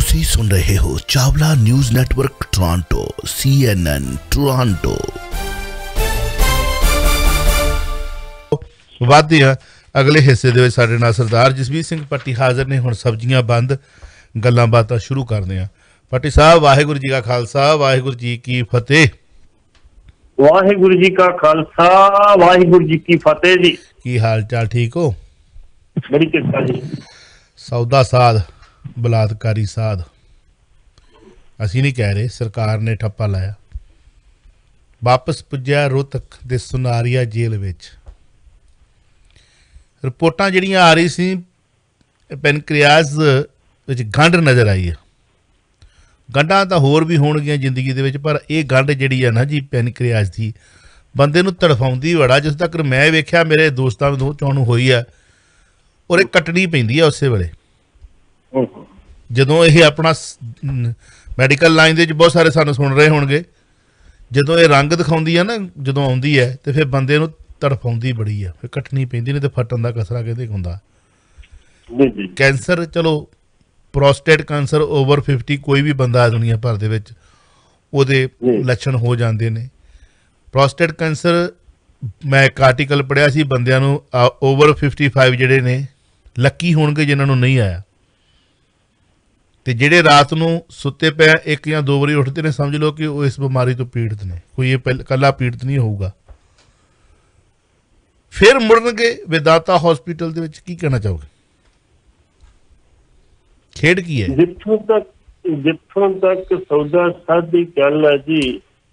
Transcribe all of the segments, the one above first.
ਤੁਸੀਂ ਸੁਣ ਰਹੇ ਹੋ Chawla news network Toronto CNN Toronto. ਵਾਧੀ ਅਗਲੇ ਹਿੱਸੇ ਦੇ ਵਿੱਚ ਸਾਡੇ ਨਾਲ ਸਰਦਾਰ ਜਸਵੀਰ ਸਿੰਘ ਪੱਟੀ ਹਾਜ਼ਰ ਨੇ। ਹੁਣ ਸਬਜ਼ੀਆਂ ਬੰਦ, ਗੱਲਾਂ ਬਾਤਾਂ ਸ਼ੁਰੂ ਕਰਦੇ ਹਾਂ। ਪੱਟੀ ਸਾਹਿਬ, ਵਾਹਿਗੁਰੂ ਜੀ ਕਾ ਖਾਲਸਾ, ਵਾਹਿਗੁਰੂ ਜੀ ਕੀ ਫਤਿਹ। ਵਾਹਿਗੁਰੂ ਜੀ ਕਾ ਖਾਲਸਾ, ਵਾਹਿਗੁਰੂ ਜੀ ਕੀ ਫਤਿਹ ਜੀ। ਕੀ ਹਾਲ ਚਾਲ, ਠੀਕ ਹੋ? ਬੜੀ ਕਿਰਪਾ ਜੀ। ਸੌਦਾ ਸਾਧ, ਬਲਾਤਕਾਰੀ ਸਾਧ, ਅਸੀਂ ਨਹੀਂ ਕਹਿ ਰਹੇ, ਸਰਕਾਰ ਨੇ ਠੱਪਾ ਲਾਇਆ। ਵਾਪਸ ਪੁੱਜਿਆ ਰੋਹਤਕ ਦੇ ਸੁਨਾਰੀਆ ਜੇਲ੍ਹ ਵਿੱਚ। ਰਿਪੋਰਟਾਂ ਜਿਹੜੀਆਂ ਆ ਰਹੀ ਸੀ, ਪੈਨਕ੍ਰੀਆਸ ਵਿੱਚ ਗੰਢ ਨਜ਼ਰ ਆਈ ਹੈ। ਗੰਢਾਂ ਤਾਂ ਹੋਰ ਵੀ ਹੋਣਗੀਆਂ ਜ਼ਿੰਦਗੀ ਦੇ ਵਿੱਚ, ਪਰ ਇਹ ਗੰਢ ਜਿਹੜੀ ਆ ਨਾ ਜੀ ਪੈਨਕ੍ਰੀਆਸ ਦੀ, ਬੰਦੇ ਨੂੰ ਤੜਫਾਉਂਦੀ ਬੜਾ। ਜਿਸ ਤੱਕ ਮੈਂ ਵੇਖਿਆ, ਮੇਰੇ ਦੋਸਤਾਂ ਨੂੰ ਨੂੰ ਹੋਈ ਆ, ਔਰ ਇਹ ਕੱਟਣੀ ਪੈਂਦੀ ਆ ਉਸੇ ਵੇਲੇ। ਜਦੋਂ ਇਹ ਆਪਣਾ ਮੈਡੀਕਲ ਲਾਈਨ ਦੇ ਵਿੱਚ ਬਹੁਤ ਸਾਰੇ ਸਾਨੂੰ ਸੁਣ ਰਹੇ ਹੋਣਗੇ, ਜਦੋਂ ਇਹ ਰੰਗ ਦਿਖਾਉਂਦੀ ਆ ਨਾ, ਜਦੋਂ ਆਉਂਦੀ ਹੈ ਤੇ ਫਿਰ ਬੰਦੇ ਨੂੰ ਤੜਫਾਉਂਦੀ ਬੜੀ ਆ, ਫਿਰ ਕੱਟਣੀ ਪੈਂਦੀ, ਨਹੀਂ ਤੇ ਫਟਣ ਦਾ ਕਸਰਾ ਕਹਿੰਦੇ ਹੁੰਦਾ। ਕੈਂਸਰ, ਚਲੋ ਪ੍ਰੋਸਟੇਟ ਕੈਂਸਰ ਓਵਰ 50 ਕੋਈ ਵੀ ਬੰਦਾ ਦੁਨੀਆ ਭਰ ਦੇ ਵਿੱਚ ਉਹਦੇ ਲੱਛਣ ਹੋ ਜਾਂਦੇ ਨੇ। ਪ੍ਰੋਸਟੇਟ ਕੈਂਸਰ, ਮੈਂ ਇੱਕ ਆਰਟੀਕਲ ਪੜ੍ਹਿਆ ਸੀ, ਬੰਦਿਆਂ ਨੂੰ ਓਵਰ 55 ਜਿਹੜੇ ਨੇ ਲੱਕੀ ਹੋਣਗੇ ਜਿਨ੍ਹਾਂ ਨੂੰ ਨਹੀਂ ਆਇਆ, ਤੇ ਜਿਹੜੇ ਰਾਤ ਨੂੰ ਸੁੱਤੇ ਪਏ 1 ਜਾਂ 2 ਵਾਰੀ ਉੱਠਦੇ ਨੇ, ਸਮਝ ਲਓ ਕਿ ਉਹ ਇਸ ਬਿਮਾਰੀ ਤੋਂ ਪੀੜਤ ਨੇ। ਕੋਈ ਇਹ ਇਕੱਲਾ ਪੀੜਤ ਨਹੀਂ ਹੋਊਗਾ। ਫਿਰ ਮੁੜਨਗੇ ਵੇਦਾਂਤਾ ਹਸਪੀਟਲ ਦੇ ਵਿੱਚ। ਕੀ ਕਹਿਣਾ ਚਾਹੋਗੇ? ਖੇਡ ਕੀ ਹੈ? ਜਿੱਥੋਂ ਤੱਕ ਸੌਦਾ ਸਾਧ ਦੀ ਗੱਲ ਹੈ ਜੀ,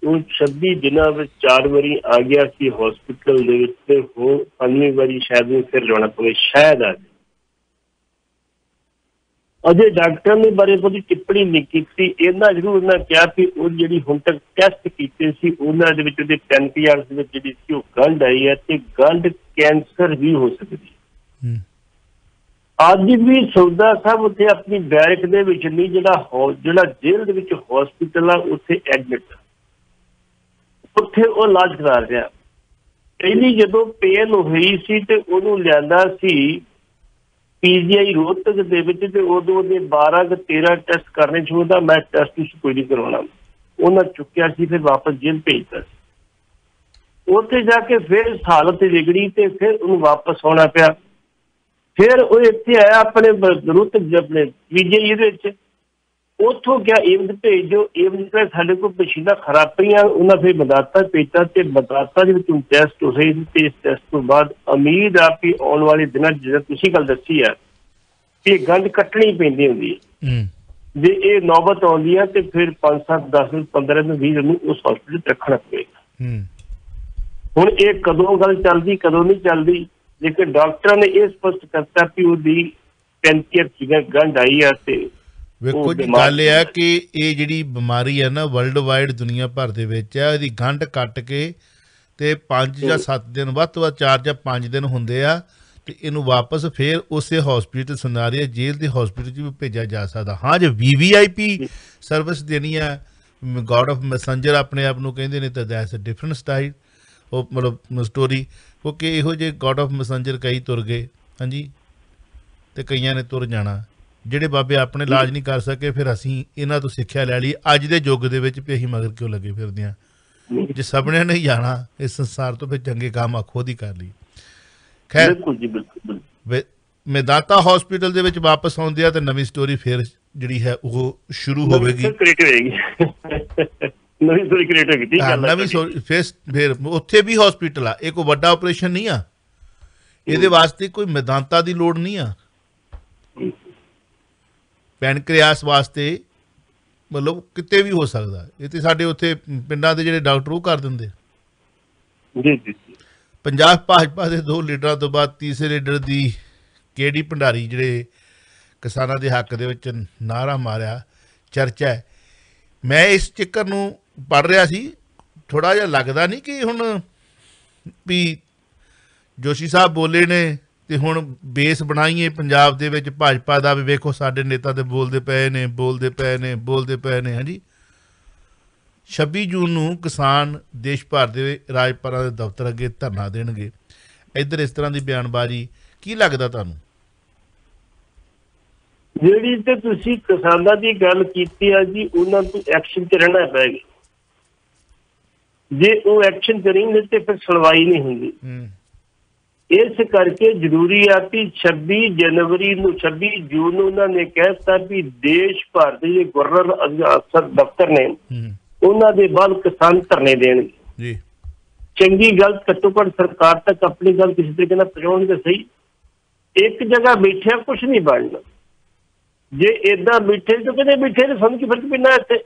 ਉਹ 26 ਦਿਨਾਂ ਵਿੱਚ 4 ਵਾਰੀ ਆ ਗਿਆ ਸੀ ਹਸਪੀਟਲ ਦੇ ਵਿੱਚ, ਤੇ ਹੋਰ 5ਵੀਂ ਵਾਰੀ ਸ਼ਾਇਦ ਫਿਰ ਲਿਆਉਣਾ ਪਵੇ, ਸ਼ਾਇਦ ਆ। ਅਜੇ ਡਾਕਟਰ ਨੇ ਬਾਰੇ ਬਹੁਤੀ ਟਿੱਪਣੀ ਨਹੀਂ ਕੀਤੀ। ਇਹਨਾਂ ਜ਼ਰੂਰ ਉਹਨਾਂ ਕਿਹਾ ਕਿ ਉਹ ਜਿਹੜੀ ਹੁਣ ਤੱਕ ਟੈਸਟ ਕੀਤੇ ਸੀ, ਉਹਨਾਂ ਦੇ ਵਿੱਚ ਉਹਦੇ ਪੈਨਕ੍ਰੀਆਸ ਦੇ ਵਿੱਚ ਜਿਹੜੀ ਸੀ ਉਹ ਗੰਢ ਆਈ ਹੈ, ਤੇ ਗੰਢ ਕੈਂਸਰ ਵੀ ਹੋ ਸਕਦੀ ਹੈ। ਅੱਜ ਵੀ ਸੌਦਾ ਸਾਹਿਬ ਉੱਥੇ ਆਪਣੀ ਬੈਰਕ ਦੇ ਵਿੱਚ ਨਹੀਂ, ਜਿਹੜਾ ਜੇਲ੍ਹ ਦੇ ਵਿੱਚ ਹਸਪੀਟਲ ਆ, ਉੱਥੇ ਐਡਮਿਟ, ਉੱਥੇ ਉਹ ਇਲਾਜ ਕਰਾ ਰਿਹਾ। ਪਹਿਲੀ ਜਦੋਂ ਪੇਨ ਹੋਈ ਸੀ ਤੇ ਉਹਨੂੰ ਲਿਆਂਦਾ ਸੀ PGI ਰੋਹਤਕ ਦੇ ਵਿੱਚ, ਤੇ ਉਦੋਂ ਉਹਦੇ 12-13 ਟੈਸਟ ਕਰਨੇ ਚਾਹੁੰਦਾ। ਮੈਂ ਟੈਸਟ ਕੋਈ ਨਹੀਂ ਕਰਵਾਉਣਾ, ਉਹਨਾਂ ਚੁੱਕਿਆ ਸੀ, ਫਿਰ ਵਾਪਸ ਜੇਲ੍ਹ ਭੇਜਤਾ ਸੀ। ਉੱਥੇ ਜਾ ਕੇ ਫਿਰ ਹਾਲਤ ਵਿਗੜੀ ਤੇ ਫਿਰ ਉਹਨੂੰ ਵਾਪਸ ਆਉਣਾ ਪਿਆ। ਫਿਰ ਉਹ ਇੱਥੇ ਆਇਆ ਆਪਣੇ ਰੋਹਤਕ, ਆਪਣੇ PGI ਦੇ ਵਿੱਚ। ਉੱਥੋਂ ਕਿਹਾ ਏਮਜ਼ ਭੇਜੋ, ਏਮਜ਼ ਦਾ ਸਾਡੇ ਕੋਲ ਪਛੀਨਾ ਖਰਾਬ ਪਈਆਂ, ਉਹਨਾਂ ਫਿਰ ਮਦਾਤਾ ਭੇਜਤਾ, ਤੇ ਮਦਾਤਾ ਦੇ ਵਿੱਚ ਟੈਸਟ ਹੋ ਰਹੀ ਸੀ। ਤੇ ਇਸ ਟੈਸਟ ਤੋਂ ਬਾਅਦ ਉਮੀਦ ਆ ਕਿ ਆਉਣ ਵਾਲੇ ਦਿਨਾਂ 'ਚ, ਜਿੱਦਾਂ ਤੁਸੀਂ ਗੱਲ ਦੱਸੀ ਆ ਕਿ ਗੰਢ ਕੱਟਣੀ ਪੈਂਦੀ ਹੁੰਦੀ ਹੈ, ਜੇ ਇਹ ਨੌਬਤ ਆਉਂਦੀ ਹੈ ਤੇ ਫਿਰ 5-7, 10, 15 ਦਿਨ 20 ਦਿਨ ਨੂੰ ਉਸ ਹਸਪੀਟਲ 'ਚ ਰੱਖਣਾ ਪਵੇਗਾ। ਹੁਣ ਇਹ ਕਦੋਂ ਗੱਲ ਚੱਲਦੀ, ਕਦੋਂ ਨਹੀਂ ਚੱਲਦੀ, ਲੇਕਿਨ ਡਾਕਟਰਾਂ ਨੇ ਇਹ ਸਪਸ਼ਟ ਕਰਤਾ ਕਿ ਉਹਦੀ ਪੈਨਕ੍ਰੀਆਸ ਗੰਢ ਆਈ ਆ। ਤੇ ਵੇਖੋ ਜੀ, ਗੱਲ ਇਹ ਹੈ ਕਿ ਇਹ ਜਿਹੜੀ ਬਿਮਾਰੀ ਹੈ ਨਾ, ਵਰਲਡ ਵਾਈਡ ਦੁਨੀਆ ਭਰ ਦੇ ਵਿੱਚ ਹੈ। ਇਹਦੀ ਗੰਢ ਕੱਟ ਕੇ ਤੇ 5 ਜਾਂ 7 ਦਿਨ, ਵੱਧ ਤੋਂ ਵੱਧ 4 ਜਾਂ 5 ਦਿਨ ਹੁੰਦੇ ਆ, ਤੇ ਇਹਨੂੰ ਵਾਪਸ ਫਿਰ ਉਸੇ ਹਸਪੀਟਲ, ਸੁਨਾਰੀਆ ਜੇਲ੍ਹ ਦੇ ਹਸਪੀਟਲ 'ਚ ਵੀ ਭੇਜਿਆ ਜਾ ਸਕਦਾ। ਹਾਂ, ਜੇ VVIP ਸਰਵਿਸ ਦੇਣੀ ਹੈ, ਗੋਡ ਆਫ ਮੈਸੇਂਜਰ ਆਪਣੇ ਆਪ ਨੂੰ ਕਹਿੰਦੇ ਨੇ, ਤਾਂ ਦੈਟਸ ਅ ਡਿਫਰੈਂਟ ਸਟਾਈਲ, ਉਹ ਮਤਲਬ ਸਟੋਰੀ। ਕਿਉਂਕਿ ਇਹੋ ਜਿਹੇ ਗੋਡ ਆਫ ਮੈਸੇਂਜਰ ਕਈ ਤੁਰ ਗਏ, ਹਾਂਜੀ, ਤੇ ਕਈਆਂ ਨੇ ਤੁਰ ਜਾਣਾ। ਜਿਹੜੇ ਬਾਬੇ ਆਪਣੇ ਇਲਾਜ ਨਹੀਂ ਕਰ ਸਕੇ, ਫਿਰ ਅਸੀਂ ਇਹਨਾਂ ਤੋਂ ਸਿੱਖਿਆ ਲੈ ਲਈ ਅੱਜ ਦੇ ਯੁੱਗ ਦੇ ਵਿੱਚ ਵੀ ਅਸੀਂ ਮਗਰ ਕਿਉਂ ਲੱਗੇ ਫਿਰਦੇ ਹਾਂ। ਜੇ ਸਭ ਨੇ ਨਹੀਂ ਜਾਣਾ ਇਸ ਸੰਸਾਰ ਤੋਂ, ਫਿਰ ਚੰਗੇ ਕੰਮ ਖੁਦ ਹੀ ਕਰ ਲਈ। ਖੈਰ, ਵੇਦਾਂਤਾ ਹਸਪੀਟਲ ਦੇ ਵਿੱਚ ਵਾਪਸ ਆਉਂਦੇ ਆ ਤੇ ਨਵੀਂ ਸਟੋਰੀ ਫਿਰ ਜਿਹੜੀ ਹੈ ਉਹ ਸ਼ੁਰੂ ਹੋਵੇਗੀ। ਫਿਰ ਉੱਥੇ ਵੀ ਹਸਪੀਟਲ ਆ, ਇਹ ਕੋਈ ਵੱਡਾ ਆਪਰੇਸ਼ਨ ਨਹੀਂ ਆ, ਇਹਦੇ ਵਾਸਤੇ ਕੋਈ ਮੈਦਾਂਤਾ ਦੀ ਲੋੜ ਨਹੀਂ ਆ। ਪੈਨਕ੍ਰੀਆਸ ਵਾਸਤੇ ਮਤਲਬ ਕਿਤੇ ਵੀ ਹੋ ਸਕਦਾ। ਇਹ ਤੇ ਸਾਡੇ ਉੱਥੇ ਪਿੰਡਾਂ ਦੇ ਜਿਹੜੇ ਡਾਕਟਰ ਉਹ ਕਰ ਦਿੰਦੇ। ਪੰਜਾਬ ਭਾਜਪਾ ਦੇ 2 ਲੀਡਰਾਂ ਤੋਂ ਬਾਅਦ ਤੀਸਰੇ ਲੀਡਰ ਦੀ KD ਭੰਡਾਰੀ, ਜਿਹੜੇ ਕਿਸਾਨਾਂ ਦੇ ਹੱਕ ਦੇ ਵਿੱਚ ਨਾਅਰਾ ਮਾਰਿਆ, ਚਰਚਾ ਹੈ। ਮੈਂ ਇਸ ਚੱਕਰ ਨੂੰ ਪੜ੍ਹ ਰਿਹਾ ਸੀ, ਥੋੜ੍ਹਾ ਜਿਹਾ ਲੱਗਦਾ ਨਹੀਂ ਕਿ ਹੁਣ ਵੀ ਜੋਸ਼ੀ ਸਾਹਿਬ ਬੋਲੇ ਨੇ ਤੇ ਹੁਣ ਬੇਸ ਬਣਾਈਏ ਪੰਜਾਬ ਦੇ ਵਿੱਚ ਭਾਜਪਾ ਦਾ, ਵੀ ਵੇਖੋ ਸਾਡੇ ਨੇਤਾ ਤੇ ਬੋਲਦੇ ਪਏ ਨੇ। ਹਾਂਜੀ, 26 ਜੂਨ ਨੂੰ ਕਿਸਾਨ ਦੇਸ਼ ਭਰ ਦੇ ਰਾਜਪਾਲਾਂ ਦੇ ਦਫ਼ਤਰ ਅੱਗੇ ਧਰਨਾ ਦੇਣਗੇ। ਇੱਧਰ ਇਸ ਤਰ੍ਹਾਂ ਦੀ ਬਿਆਨਬਾਜ਼ੀ, ਕੀ ਲੱਗਦਾ ਤੁਹਾਨੂੰ? ਜਿਹੜੀ ਤੇ ਤੁਸੀਂ ਕਿਸਾਨਾਂ ਦੀ ਗੱਲ ਕੀਤੀ ਆ ਜੀ, ਉਹਨਾਂ ਨੂੰ ਐਕਸ਼ਨ ਤੇ ਰਹਿਣਾ ਪਏਗਾ। ਜੇ ਉਹ ਐਕਸ਼ਨ ਕरेंगे ਤੇ ਫਿਰ ਸੁਣਵਾਈ ਨਹੀਂ ਹੁੰਦੀ। ਇਸ ਕਰਕੇ ਜ਼ਰੂਰੀ ਆ ਕਿ 26 ਜਨਵਰੀ ਨੂੰ 26 ਜੂਨ ਨੂੰ ਉਹਨਾਂ ਨੇ ਕਹਿਤਾ ਵੀ ਦੇਸ਼ ਭਰ ਦੇ ਜਿਹੜੇ ਗਵਰਨਰ ਅਫਸਰ ਦਫ਼ਤਰ ਨੇ ਉਹਨਾਂ ਦੇ ਬਾਅਦ ਕਿਸਾਨ ਧਰਨੇ ਦੇਣਗੇ ਜੀ। ਚੰਗੀ ਗੱਲ, ਘੱਟੋ ਘੱਟ ਸਰਕਾਰ ਤੱਕ ਆਪਣੀ ਗੱਲ ਕਿਸੇ ਤਰੀਕੇ ਨਾਲ ਪਹੁੰਚਾਉਣਗੇ। ਸਹੀ, ਇੱਕ ਜਗ੍ਹਾ ਬੈਠਿਆ ਕੁਛ ਨਹੀਂ ਬਣਨਾ। ਜੇ ਏਦਾਂ ਬੈਠੇ ਤਾਂ ਕਹਿੰਦੇ ਬੈਠੇ ਨੇ, ਸਾਨੂੰ ਕੀ ਫਰਕ ਪੈਂਦਾ ਇੱਥੇ।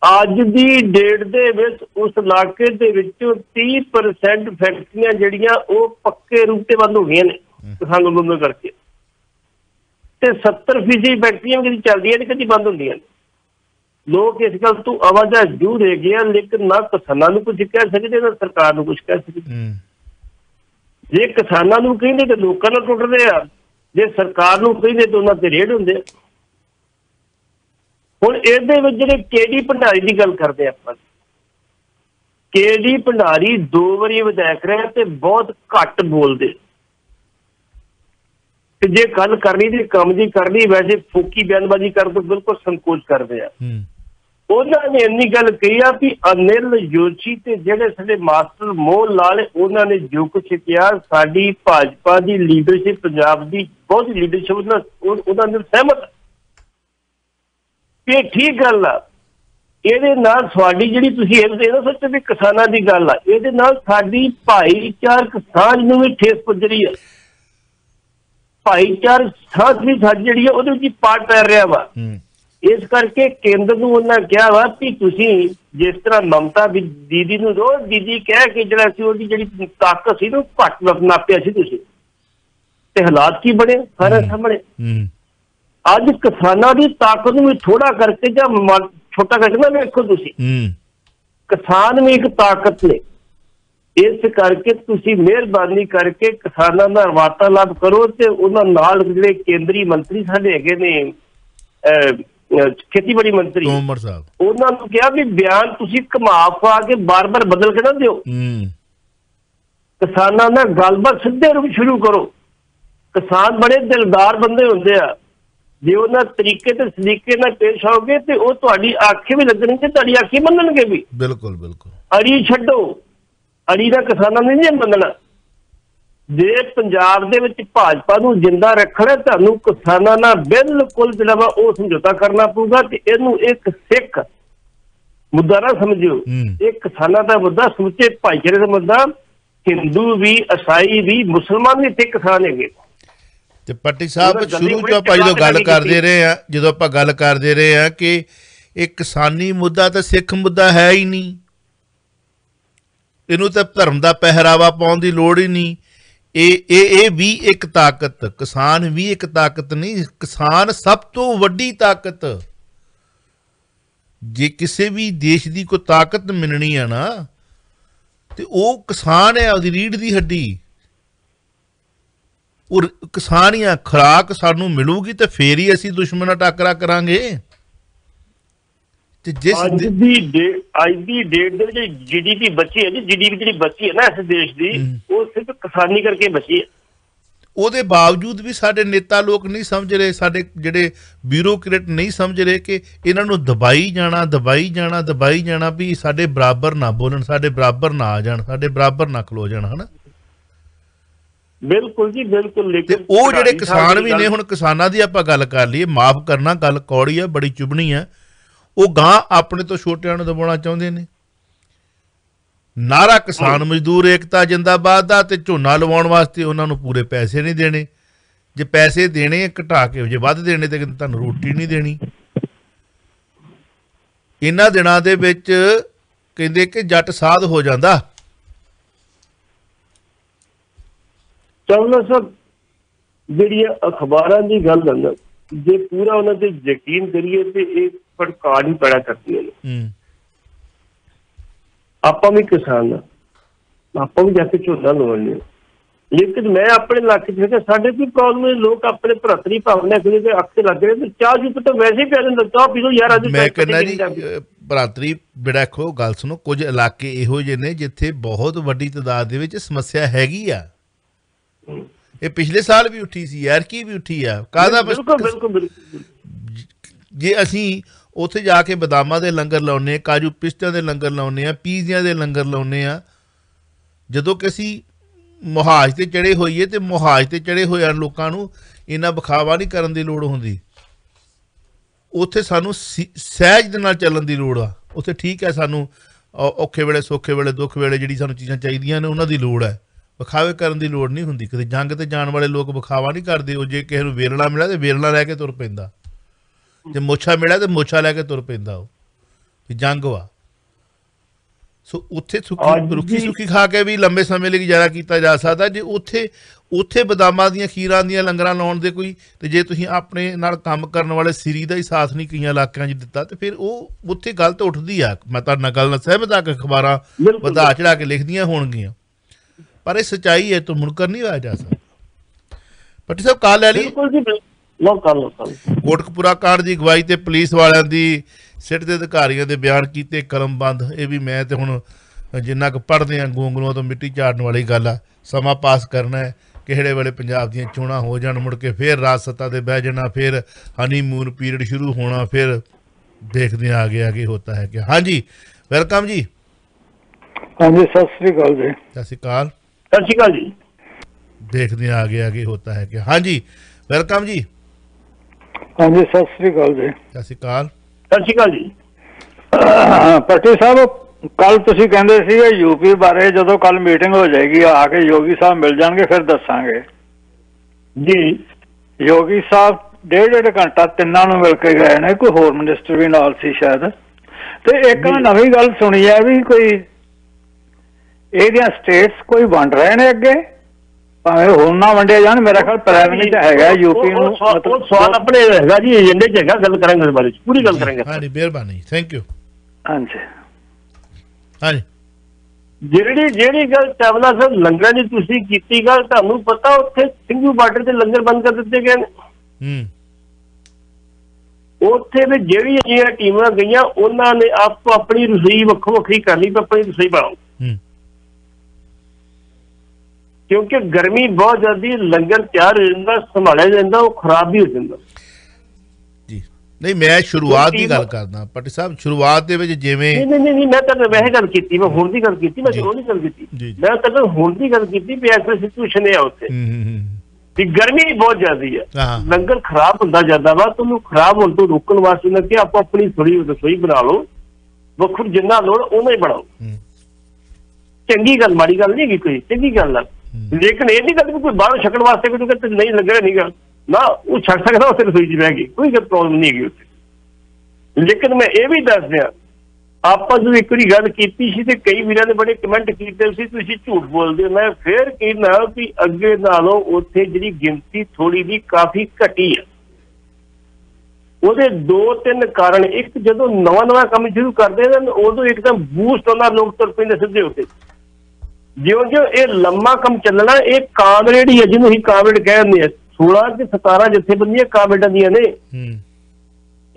ਅੱਜ ਦੀ ਡੇਟ ਦੇ ਵਿੱਚ ਉਸ ਇਲਾਕੇ ਦੇ ਵਿੱਚੋਂ 30% ਫੈਕਟਰੀਆਂ ਜਿਹੜੀਆਂ ਉਹ ਪੱਕੇ ਰੂਪ ਤੇ ਬੰਦ ਹੋ ਗਈਆਂ ਨੇ ਕਿਸਾਨ ਅੰਦੋਲਨ ਕਰਕੇ, ਤੇ 70% ਫੈਕਟਰੀਆਂ ਕਦੀ ਚੱਲਦੀਆਂ ਨੇ ਕਦੀ ਬੰਦ ਹੁੰਦੀਆਂ ਨੇ। ਲੋਕ ਇਸ ਗੱਲ ਤੋਂ ਆਵਾਜ਼ਾਂ ਜ਼ਰੂਰ ਦੇ ਗਏ, ਲੇਕਿਨ ਨਾ ਕਿਸਾਨਾਂ ਨੂੰ ਕੁਝ ਕਹਿ ਸਕਦੇ ਨਾ ਸਰਕਾਰ ਨੂੰ ਕੁਝ ਕਹਿ ਸਕਦੇ। ਜੇ ਕਿਸਾਨਾਂ ਨੂੰ ਕਹਿੰਦੇ ਤਾਂ ਲੋਕਾਂ ਨਾਲ ਟੁੱਟਦੇ ਆ, ਜੇ ਸਰਕਾਰ ਨੂੰ ਕਹਿੰਦੇ ਤਾਂ ਉਹਨਾਂ ਤੇ ਰੇਡ ਹੁੰਦੇ ਆ। ਹੁਣ ਇਹਦੇ ਵਿੱਚ ਜਿਹੜੇ ਕੇ.ਡੀ. ਭੰਡਾਰੀ ਦੀ ਗੱਲ ਕਰਦੇ ਆਪਾਂ, ਕੇ.ਡੀ. ਭੰਡਾਰੀ 2 ਵਾਰੀ ਵਿਧਾਇਕ ਰਹੇ ਤੇ ਬਹੁਤ ਘੱਟ ਬੋਲਦੇ, ਤੇ ਜੇ ਗੱਲ ਕਰਨੀ ਤੇ ਕੰਮ ਦੀ ਕਰਨੀ, ਵੈਸੇ ਫੋਕੀ ਬਿਆਨਬਾਜ਼ੀ ਕਰਨ ਤੋਂ ਬਿਲਕੁਲ ਸੰਕੋਚ ਕਰਦੇ ਆ। ਉਹਨਾਂ ਨੇ ਇੰਨੀ ਗੱਲ ਕਹੀ ਆ ਵੀ ਅਨਿਲ ਜੋਸ਼ੀ ਤੇ ਜਿਹੜੇ ਸਾਡੇ ਮਾਸਟਰ ਮੋਹਨ ਲਾਲ, ਉਹਨਾਂ ਨੇ ਜੋ ਕੁਛ ਕਿਹਾ, ਸਾਡੀ ਭਾਜਪਾ ਦੀ ਲੀਡਰਸ਼ਿਪ, ਪੰਜਾਬ ਦੀ ਬਹੁਤ ਲੀਡਰਸ਼ਿਪ ਉਹਨਾਂ ਨਾਲ ਸਹਿਮਤ। ਇਹ ਠੀਕ ਗੱਲ ਆ। ਇਹਦੇ ਨਾਲ ਤੁਹਾਡੀ ਜਿਹੜੀ ਤੁਸੀਂ ਇਹ ਨਾ ਸੋਚੋ ਵੀ ਕਿਸਾਨਾਂ ਦੀ ਗੱਲ ਆ, ਇਹਦੇ ਨਾਲ ਸਾਡੀ ਭਾਈਚਾਰਕ ਸਾਂਝ ਨੂੰ ਵੀ ਠੇਸ ਪੁੱਜ ਰਹੀ ਆ। ਭਾਈਚਾਰਕ ਸਾਂਝ ਵੀ ਸਾਡੀ ਜਿਹੜੀ ਆ ਉਹਦੇ ਵਿੱਚ ਪਾਟ ਪੈ ਰਿਹਾ ਵਾ। ਇਸ ਕਰਕੇ ਕੇਂਦਰ ਨੂੰ ਉਹਨਾਂ ਕਿਹਾ ਵਾ ਕਿ ਤੁਸੀਂ ਜਿਸ ਤਰ੍ਹਾਂ ਮਮਤਾ ਦੀਦੀ ਨੂੰ ਰੋਜ਼ ਦੀਦੀ ਕਹਿ ਕੇ ਜਿਹੜਾ ਸੀ ਉਹਦੀ ਜਿਹੜੀ ਤਾਕਤ ਸੀ ਨਾ ਘੱਟ ਨਾਪਿਆ ਸੀ ਤੁਸੀਂ, ਤੇ ਹਾਲਾਤ ਕੀ ਬਣੇ ਸਾਰੇ ਸਾਹਮਣੇ। ਅੱਜ ਕਿਸਾਨਾਂ ਦੀ ਤਾਕਤ ਨੂੰ ਵੀ ਥੋੜਾ ਕਰਕੇ ਜਾਂ ਛੋਟਾ ਕਰਕੇ ਨਾ ਵੇਖੋ ਤੁਸੀਂ, ਕਿਸਾਨ ਵੀ ਇੱਕ ਤਾਕਤ ਨੇ। ਇਸ ਕਰਕੇ ਤੁਸੀਂ ਮਿਹਰਬਾਨੀ ਕਰਕੇ ਕਿਸਾਨਾਂ ਦਾ ਵਾਰਤਾਲਾਪ ਕਰੋ, ਤੇ ਉਹਨਾਂ ਨਾਲ ਜਿਹੜੇ ਕੇਂਦਰੀ ਮੰਤਰੀ ਸਾਡੇ ਹੈਗੇ ਨੇ ਖੇਤੀਬਾੜੀ ਮੰਤਰੀ ਤੋਮਰ ਸਾਹਿਬ, ਉਹਨਾਂ ਨੂੰ ਕਿਹਾ ਵੀ ਬਿਆਨ ਤੁਸੀਂ ਘੁਮਾ ਫਾ ਕੇ ਬਾਰ-ਬਾਰ ਬਦਲ ਕੇ ਨਾ ਦਿਓ। ਕਿਸਾਨਾਂ ਨਾਲ ਗੱਲਬਾਤ ਸਿੱਧੇ ਰੂਪ ਸ਼ੁਰੂ ਕਰੋ। ਕਿਸਾਨ ਬੜੇ ਦਿਲਦਾਰ ਬੰਦੇ ਹੁੰਦੇ ਆ, ਜੇ ਉਹਨਾਂ ਤਰੀਕੇ ਤੇ ਸਲੀਕੇ ਨਾਲ ਪੇਸ਼ ਆਓਗੇ ਤੇ ਉਹ ਤੁਹਾਡੀ ਆਖੇ ਵੀ ਲੱਗਣਗੇ, ਤੁਹਾਡੀ ਆਖੇ ਮੰਨਣਗੇ ਵੀ। ਬਿਲਕੁਲ ਬਿਲਕੁਲ। ਅੜੀ ਛੱਡੋ, ਅੜੀ ਦਾ ਕਿਸਾਨਾਂ ਨੇ ਨਹੀਂ ਮੰਨਣਾ। ਜੇ ਪੰਜਾਬ ਦੇ ਵਿੱਚ ਭਾਜਪਾ ਨੂੰ ਜਿੰਦਾ ਰੱਖਣਾ, ਤੁਹਾਨੂੰ ਕਿਸਾਨਾਂ ਨਾਲ ਬਿਲਕੁਲ ਜਿਹੜਾ ਵਾ ਉਹ ਸਮਝੌਤਾ ਕਰਨਾ ਪਊਗਾ। ਤੇ ਇਹਨੂੰ ਇੱਕ ਸਿੱਖ ਮੁੱਦਾ ਨਾ ਸਮਝਿਓ, ਇਹ ਕਿਸਾਨਾਂ ਦਾ ਮੁੱਦਾ, ਸਮੁੱਚੇ ਭਾਈਚਾਰੇ ਦਾ ਮੁੱਦਾ। ਹਿੰਦੂ ਵੀ, ਈਸਾਈ ਵੀ, ਮੁਸਲਮਾਨ ਵੀ ਇੱਥੇ ਕਿਸਾਨ ਹੈਗੇ। ਤੇ ਪੱਟੀ ਸਾਹਿਬ ਸ਼ੁਰੂ ਤੋਂ ਆਪਾਂ ਜਦੋਂ ਗੱਲ ਕਰਦੇ ਰਹੇ ਆ ਕਿ ਇਹ ਕਿਸਾਨੀ ਮੁੱਦਾ ਤਾਂ ਸਿੱਖ ਮੁੱਦਾ ਹੈ ਹੀ ਨਹੀਂ, ਇਹਨੂੰ ਤਾਂ ਧਰਮ ਦਾ ਪਹਿਰਾਵਾ ਪਾਉਣ ਦੀ ਲੋੜ ਹੀ ਨਹੀਂ। ਇਹ ਵੀ ਇੱਕ ਤਾਕਤ, ਕਿਸਾਨ ਵੀ ਇੱਕ ਤਾਕਤ ਨਹੀਂ, ਕਿਸਾਨ ਸਭ ਤੋਂ ਵੱਡੀ ਤਾਕਤ। ਜੇ ਕਿਸੇ ਵੀ ਦੇਸ਼ ਦੀ ਕੋਈ ਤਾਕਤ ਮਿਲਣੀ ਆ ਨਾ, ਤੇ ਉਹ ਕਿਸਾਨ ਹੈ, ਉਹਦੀ ਰੀੜ੍ਹ ਦੀ ਹੱਡੀ। ਉਹ ਕਿਸਾਨ ਹੀ ਆ, ਖੁਰਾਕ ਸਾਨੂੰ ਮਿਲੂਗੀ ਤੇ ਫੇਰ ਹੀ ਅਸੀਂ ਦੁਸ਼ਮਣ ਨਾਲ ਟਾਕਰਾ ਕਰਾਂਗੇ। ਤੇ ਜਿਸ ਅੱਜ ਦੀ ਡੇਟ ਦੇ ਵਿੱਚ GDP ਬਚੀ ਹੈ ਜੀ, GDP ਜਿਹੜੀ ਬਚੀ ਹੈ ਨਾ ਇਸ ਦੇਸ਼ ਦੀ, ਉਹ ਸਿਰਫ ਕਿਸਾਨੀ ਕਰਕੇ ਬਚੀ ਹੈ। ਉਹਦੇ ਬਾਵਜੂਦ ਵੀ ਸਾਡੇ ਨੇਤਾ ਲੋਕ ਨਹੀਂ ਸਮਝ ਰਹੇ, ਸਾਡੇ ਜਿਹੜੇ ਬਿਊਰੋਕਰੇਟ ਨਹੀਂ ਸਮਝ ਰਹੇ ਕਿ ਇਹਨਾਂ ਨੂੰ ਦਬਾਈ ਜਾਣਾ ਵੀ ਸਾਡੇ ਬਰਾਬਰ ਨਾ ਬੋਲਣ, ਸਾਡੇ ਬਰਾਬਰ ਨਾ ਆ ਜਾਣ, ਸਾਡੇ ਬਰਾਬਰ ਨਾ ਖਲੋ ਜਾਣ, ਹਨਾ। ਬਿਲਕੁਲ ਜੀ ਬਿਲਕੁਲ। ਤੇ ਉਹ ਜਿਹੜੇ ਕਿਸਾਨ ਵੀ ਨੇ, ਹੁਣ ਕਿਸਾਨਾਂ ਦੀ ਆਪਾਂ ਗੱਲ ਕਰ ਲਈਏ, ਮਾਫ ਕਰਨਾ ਗੱਲ ਕੌੜੀ ਆ, ਬੜੀ ਚੁਭਣੀ ਆ, ਉਹ ਗਾਂ ਆਪਣੇ ਤੋਂ ਛੋਟਿਆਂ ਨੂੰ ਦਬਾਉਣਾ ਚਾਹੁੰਦੇ ਨੇ। ਨਾਰਾ ਕਿਸਾਨ ਮਜ਼ਦੂਰ ਏਕਤਾ ਜਿੰਦਾਬਾਦ ਦਾ, ਤੇ ਝੋਨਾ ਲਵਾਉਣ ਵਾਸਤੇ ਉਹਨਾਂ ਨੂੰ ਪੂਰੇ ਪੈਸੇ ਨਹੀਂ ਦੇਣੇ। ਜੇ ਪੈਸੇ ਦੇਣੇ ਘਟਾ ਕੇ, ਜੇ ਵੱਧ ਦੇਣੇ ਤੇ ਤੁਹਾਨੂੰ ਰੋਟੀ ਨਹੀਂ ਦੇਣੀ। ਇਹਨਾਂ ਦਿਨਾਂ ਦੇ ਵਿੱਚ ਕਹਿੰਦੇ ਕਿ ਜੱਟ ਸਾਧ ਹੋ ਜਾਂਦਾ। ਚੌਲਾ ਸਾਹਿਬ, ਜਿਹੜੀਆਂ ਅਖਬਾਰਾਂ ਦੀ ਗੱਲ ਹੈ ਨਾ, ਜੇ ਪੂਰਾ ਉਹਨਾਂ ਤੇ ਯਕੀਨ ਕਰੀਏ ਤੇ ਇਹ ਭੜਕਾ ਨਹੀਂ ਪੈਦਾ ਕਰਦੀਆਂ ਨੇ। ਆਪਾਂ ਵੀ ਕਿਸਾਨ ਆ, ਆਪਾਂ ਵੀ ਜਾ ਕੇ ਝੋਨਾ ਲਵਾਉਂਦੇ, ਲੇਕਿਨ ਮੈਂ ਆਪਣੇ ਇਲਾਕੇ 'ਚ ਸਾਡੇ ਕੋਈ ਪ੍ਰੋਬਲਮ ਨਹੀਂ। ਲੋਕ ਆਪਣੇ ਭਰਤਰੀ ਭਾਵਨਾ ਦੇ ਅੱਖੇ ਲੱਗ ਰਹੇ, ਚਾਹ ਚੁੱਪ ਤਾਂ ਵੈਸੇ ਹੀ ਪਿਆ ਜਾਂਦਾ, ਚਾਹ ਪੀ ਲਓ ਯਾਰ। ਅੱਜ ਮੈਂ ਕਹਿੰਦਾ ਜੀ ਭਰਾਤਰੀ ਦੇਖੋ, ਗੱਲ ਸੁਣੋ, ਕੁਝ ਇਲਾਕੇ ਇਹੋ ਜਿਹੇ ਨੇ ਜਿੱਥੇ ਬਹੁਤ ਵੱਡੀ ਤਾਦਾਦ ਦੇ ਵਿੱਚ ਸਮੱਸਿਆ ਹੈਗੀ ਆ, ये पिछले साल भी उठी सी, एरकी भी उठी है। काहदा बिल्कुल जे असी उत्थे जाके बदामां दे लंगर लाउने, काजू पिस्तियां दे लंगर लाउने, पीजियां दे लंगर लाउने, जदों कि असी मुहाज ते चढ़े होइए ते मुहाज ते चढ़े होए लोकां नूं इन्ना बखावा नहीं करन दी लोड़ हुंदी। उत्थे सानू सहज दे नाल चलण दी लोड़ आ। उत्थे ठीक है सानू औखे वेले सौखे वेले दुख वेले जिहड़ी सानू चीज़ां चाहीदियां ने उन्हां दी लोड़ है, बखावे करन दी लोड़ नहीं हुंदी। किते जंग ते जाण वाले लोग बखावा नहीं करदे। ओ जे किसे नूं वेरला मिलिਆ ते वेरला लै के तुर पैंदा, जे मोछा मिलिਆ ते मोछा लै के तुर पैंदा। ओ जंग वा। सो उत्थे रुखी सुखी खा के भी लंबे समय लई गुजारा किया जा सकदा। जे उत्थे बदामां दीयां खीरां दीयां लंगरां लाउण दे कोई ते जे तुसीं अपने नाल काम करन वाले सिरी दा ही साथ नहीं कईयां इलाकिਆਂ 'ਚ दित्ता ते फिर ਉਹ उत्थे गलत उठदी आ। मैं तुहाडे नाल गल सहमत आ कि अखबारां वधा चढ़ा के लिखदियां होणगीਆਂ, पर ਇਹ सच्चाई है तो मुनकर नहीं होया जा सकदा। भट्टी साहब कॉल लै लईए। कोटकपुरा कांड की अगवाई ते पुलिस वालियां दी सिट दे अधिकारियों के बयान किए कलमबंद। ये भी मैं तो हुण जिन्ना क पढ़दे आ गोंगलों तो मिट्टी झाड़न वाली गल आ। समा पास करना है, किहड़े वेले पंजाब दीयां चोणां हो जाण, मुड़ के फिर राज सत्ता ते बह जाना, फिर हनीमून पीरियड शुरू होना, फिर देखते हैं आगे आगे होता है क्या। हाँ जी, वेलकम जी। हाँ जी, सत श्री अकाल जी। सत श्री अकाल। सत श्री अकाल जी। देखते हैं आगे आगे होता है क्या। हाँ जी, वेलकम जी। हाँ जी, सत श्री अकाल जी। सत श्री अकाल। सत श्री अकाल जी। पट्टी साहब, कल तुसीं कहंदे सीगे यूपी बारे जदों कल मीटिंग हो जाएगी आके योगी साहब मिल जाएंगे फिर दसांगे जी। योगी साहब डेढ़ घंटा तिन्नां नूं मिल के गए ने, कोई होर मिनिस्टर भी नाल सी शायद। ते एक मैं नवीं गल सुनी है भी कोई एरिया स्टेट्स कोई वंड रहे ने अगे, भावें होर ना वंडे जाण। मेरा ख्याल प्लान विच हैगा यूपी नूं। मतलब सवाल अपने हैगा जी, एजेंडे च हैगा, गल करांगे इस बारे पूरी गल करांगे। हाँ जी, मेहरबानी, थैंक यू। हाँ जी, हाँ जी। ਜਿਹੜੀ ਗੱਲ ਚਾਵਲਾ ਸਾਹਿਬ ਲੰਗਰਾਂ ਦੀ ਤੁਸੀਂ ਕੀਤੀ ਗੱਲ, ਤੁਹਾਨੂੰ ਪਤਾ ਉੱਥੇ ਸਿੰਘੂ ਬਾਰਡਰ ਤੇ ਲੰਗਰ ਬੰਦ ਕਰ ਦਿੱਤੇ ਗਏ ਨੇ। ਉੱਥੇ ਵੀ ਜਿਹੜੀਆਂ ਟੀਮਾਂ ਗਈਆਂ ਉਹਨਾਂ ਨੇ ਆਪੋ ਆਪਣੀ ਰਸੋਈ ਵੱਖੋ ਵੱਖਰੀ ਕਰ ਲਈ, ਆਪਣੀ ਰਸੋਈ ਬਣਾਓ, ਕਿਉਂਕਿ ਗਰਮੀ ਬਹੁਤ ਜ਼ਿਆਦੀ, ਲੰਗਰ ਤਿਆਰ ਹੋ ਜਾਂਦਾ, ਸੰਭਾਲਿਆ ਜਾਂਦਾ, ਉਹ ਖਰਾਬ ਵੀ ਹੋ ਜਾਂਦਾ। नहीं, मैं शुरुआत की गल करदा पट्टी साहब। शुरुआत दे विच जिवें नहीं मैं तो वैसे गल कीती, मैं हुण दी गल कीती, मैं जरूर नहीं गल कीती, मैं तो हुण दी गल कीती भी ऐसी सिचुएशन है उत्थे कि गर्मी बहुत ज्यादा है, लंगर खराब हुंदा जांदा वा। तुहानूं खराब होण तों रोकण वास्ते ना कि आपो अपनी थोड़ी रसोई बना लो, वखर जिन्ना लोड़ उन्ना ही बनाओ। चंगी गल, माड़ी गल नहीं है, कोई चंगी गल है। लेकिन ये नहीं गल भी कोई बाहर छकण वास्ते कोई नहीं लग रहा नहीं गा ना, वो छक सकता उत्थे रसोई च बह गई, कोई प्रॉब्लम नहीं है उत्थे। लेकिन मैं ये भी दस दियां, ਆਪਾਂ जो एक बारी गल कीती सी ते कई वीरां ने बड़े कमेंट कीते सी तुसीं झूठ बोलदे हो। मैं फिर कहना कि अगे नालों उत्थे जिहड़ी गिनती थोड़ी जी काफी घटी है। ਉਹਦੇ 2-3 ਕਾਰਨ। ਇੱਕ ਜਦੋਂ ਨਵਾਂ ਕੰਮ ਸ਼ੁਰੂ ਕਰਦੇ ਨੇ ਉਦੋਂ ਇੱਕਦਮ ਬੂਸਟ ਉਹਨਾਂ ਲੋਕ ਤੁਰ ਪੈਂਦੇ ਸਿੱਧੇ ਉੱਤੇ। ਜਿਉਂ-ਜਿਉਂ ਇਹ ਲੰਮਾ ਕੰਮ ਚੱਲਣਾ, ਇਹ ਕਾਮਰੇਡ ਹੀ ਹੈ ਜਿਹਨੂੰ ਅਸੀਂ ਕਾਮਰੇਡ ਕਹਿੰਦੇ ਆ। 16 ਤੇ 17 ਜਥੇਬੰਦੀਆਂ ਕਾਮਰੇਡਾਂ ਦੀਆਂ ਨੇ।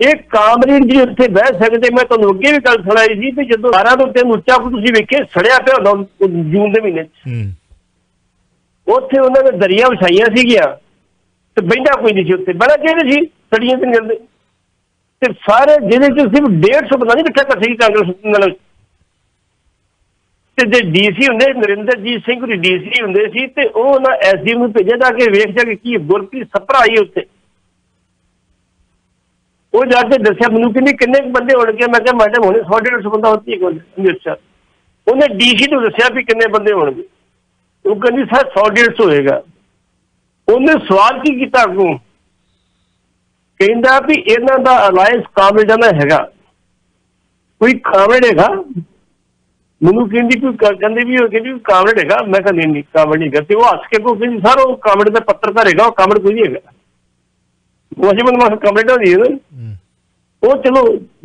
ਇਹ ਕਾਮਰੇਡ ਜੀ ਉੱਥੇ ਬਹਿ ਸਕਦੇ। ਮੈਂ ਤੁਹਾਨੂੰ ਅੱਗੇ ਵੀ ਗੱਲ ਸੁਣਾਈ ਸੀ ਵੀ ਜਦੋਂ 12 ਤੋਂ 3 ਉੱਚਾ ਤੁਸੀਂ ਵੇਖੇ ਸੜਿਆ ਪਿਆ ਹੁੰਦਾ ਜੂਨ ਦੇ ਮਹੀਨੇ 'ਚ, ਉੱਥੇ ਉਹਨਾਂ ਨੇ ਦਰਿਆ ਵਿਛਾਈਆਂ ਸੀਗੀਆਂ ਤੇ ਬਹਿੰਦਾ ਕੋਈ ਨਹੀਂ ਸੀ ਉੱਥੇ, ਬੜਾ ਚਾਹੀਦੇ ਸੀ ਸੜੀਆਂ ਤੇ ਨਿਕਲਦੇ। ਤੇ ਸਾਰੇ ਜ਼ਿਲ੍ਹੇ 'ਚ ਸਿਰਫ 150 ਬੰਦਾ ਨਹੀਂ ਇਕੱਠਾ ਕਰ ਸਕੀ ਕਾਂਗਰਸ ਨਾਲ। ਤੇ ਜੇ ਡੀਸੀ ਹੁੰਦੇ ਨਰਿੰਦਰਜੀਤ ਸਿੰਘ ਹੋਰੀ ਡੀਸੀ ਹੁੰਦੇ ਸੀ ਤੇ ਉਹ ਉਹਨਾਂ ਐਸਡੀਐਮ ਨੂੰ ਭੇਜਿਆ ਜਾ ਕੇ ਵੇਖ ਜਾ ਕੇ ਕੀ ਗੁਰਪ੍ਰੀਤ ਸਪਰਾ ਆਈ ਉੱਥੇ। ਉਹ ਜਾ ਕੇ ਦੱਸਿਆ ਮੈਨੂੰ ਕਿੰਨੇ ਬੰਦੇ ਹੋਣਗੇ। ਮੈਂ ਕਿਹਾ ਮੈਡਮ ਹੋਣੇ 150 ਬੰਦਾ ਹੁੰਦੀ ਹੈ ਕੋਲ ਅੰਮ੍ਰਿਤਸਰ। ਉਹਨੇ ਡੀਸੀ ਨੂੰ ਦੱਸਿਆ ਵੀ ਕਿੰਨੇ ਬੰਦੇ ਹੋਣਗੇ। ਉਹ ਕਹਿੰਦੀ ਸਰ 100-150 ਹੋਏਗਾ। ਉਹਨੇ ਸਵਾਲ ਕੀ ਕੀਤਾ ਅੱਗੋਂ, ਕਹਿੰਦਾ ਵੀ ਇਹਨਾਂ ਦਾ ਅਲਾਇੰਸ ਕਾਮਰੇਡਾਂ ਦਾ ਹੈਗਾ, ਕੋਈ ਕਾਮਰੇਡ ਹੈਗਾ? ਮੈਨੂੰ ਕਹਿੰਦੀ ਕੋਈ ਕਹਿੰਦੇ ਵੀ ਕਹਿੰਦੀ ਕਾਮਰੇਡ ਹੈਗਾ। ਮੈਂ ਕਿਹਾ ਨਹੀਂ ਕਾਮਰੇਡ ਨਹੀਂ ਹੈਗਾ। ਤੇ ਉਹ ਹੱਸ ਕੇ ਕੋ ਕਹਿੰਦੀ ਸਰ ਉਹ ਕਾਮਰੇਡ ਦਾ ਪੱਤਰਕਾਰ ਹੈਗਾ, ਉਹ ਕਾਮਰੇਡ ਕੋਈ ਨਹੀਂ ਹੈਗਾ। ਉਹ ਅਸੀਂ ਬੰਦ ਮਾਸ ਕਾਮਰੇਡ ਹੁੰਦੀ ਹੈ ਨਾ। ਉਹ ਚਲੋ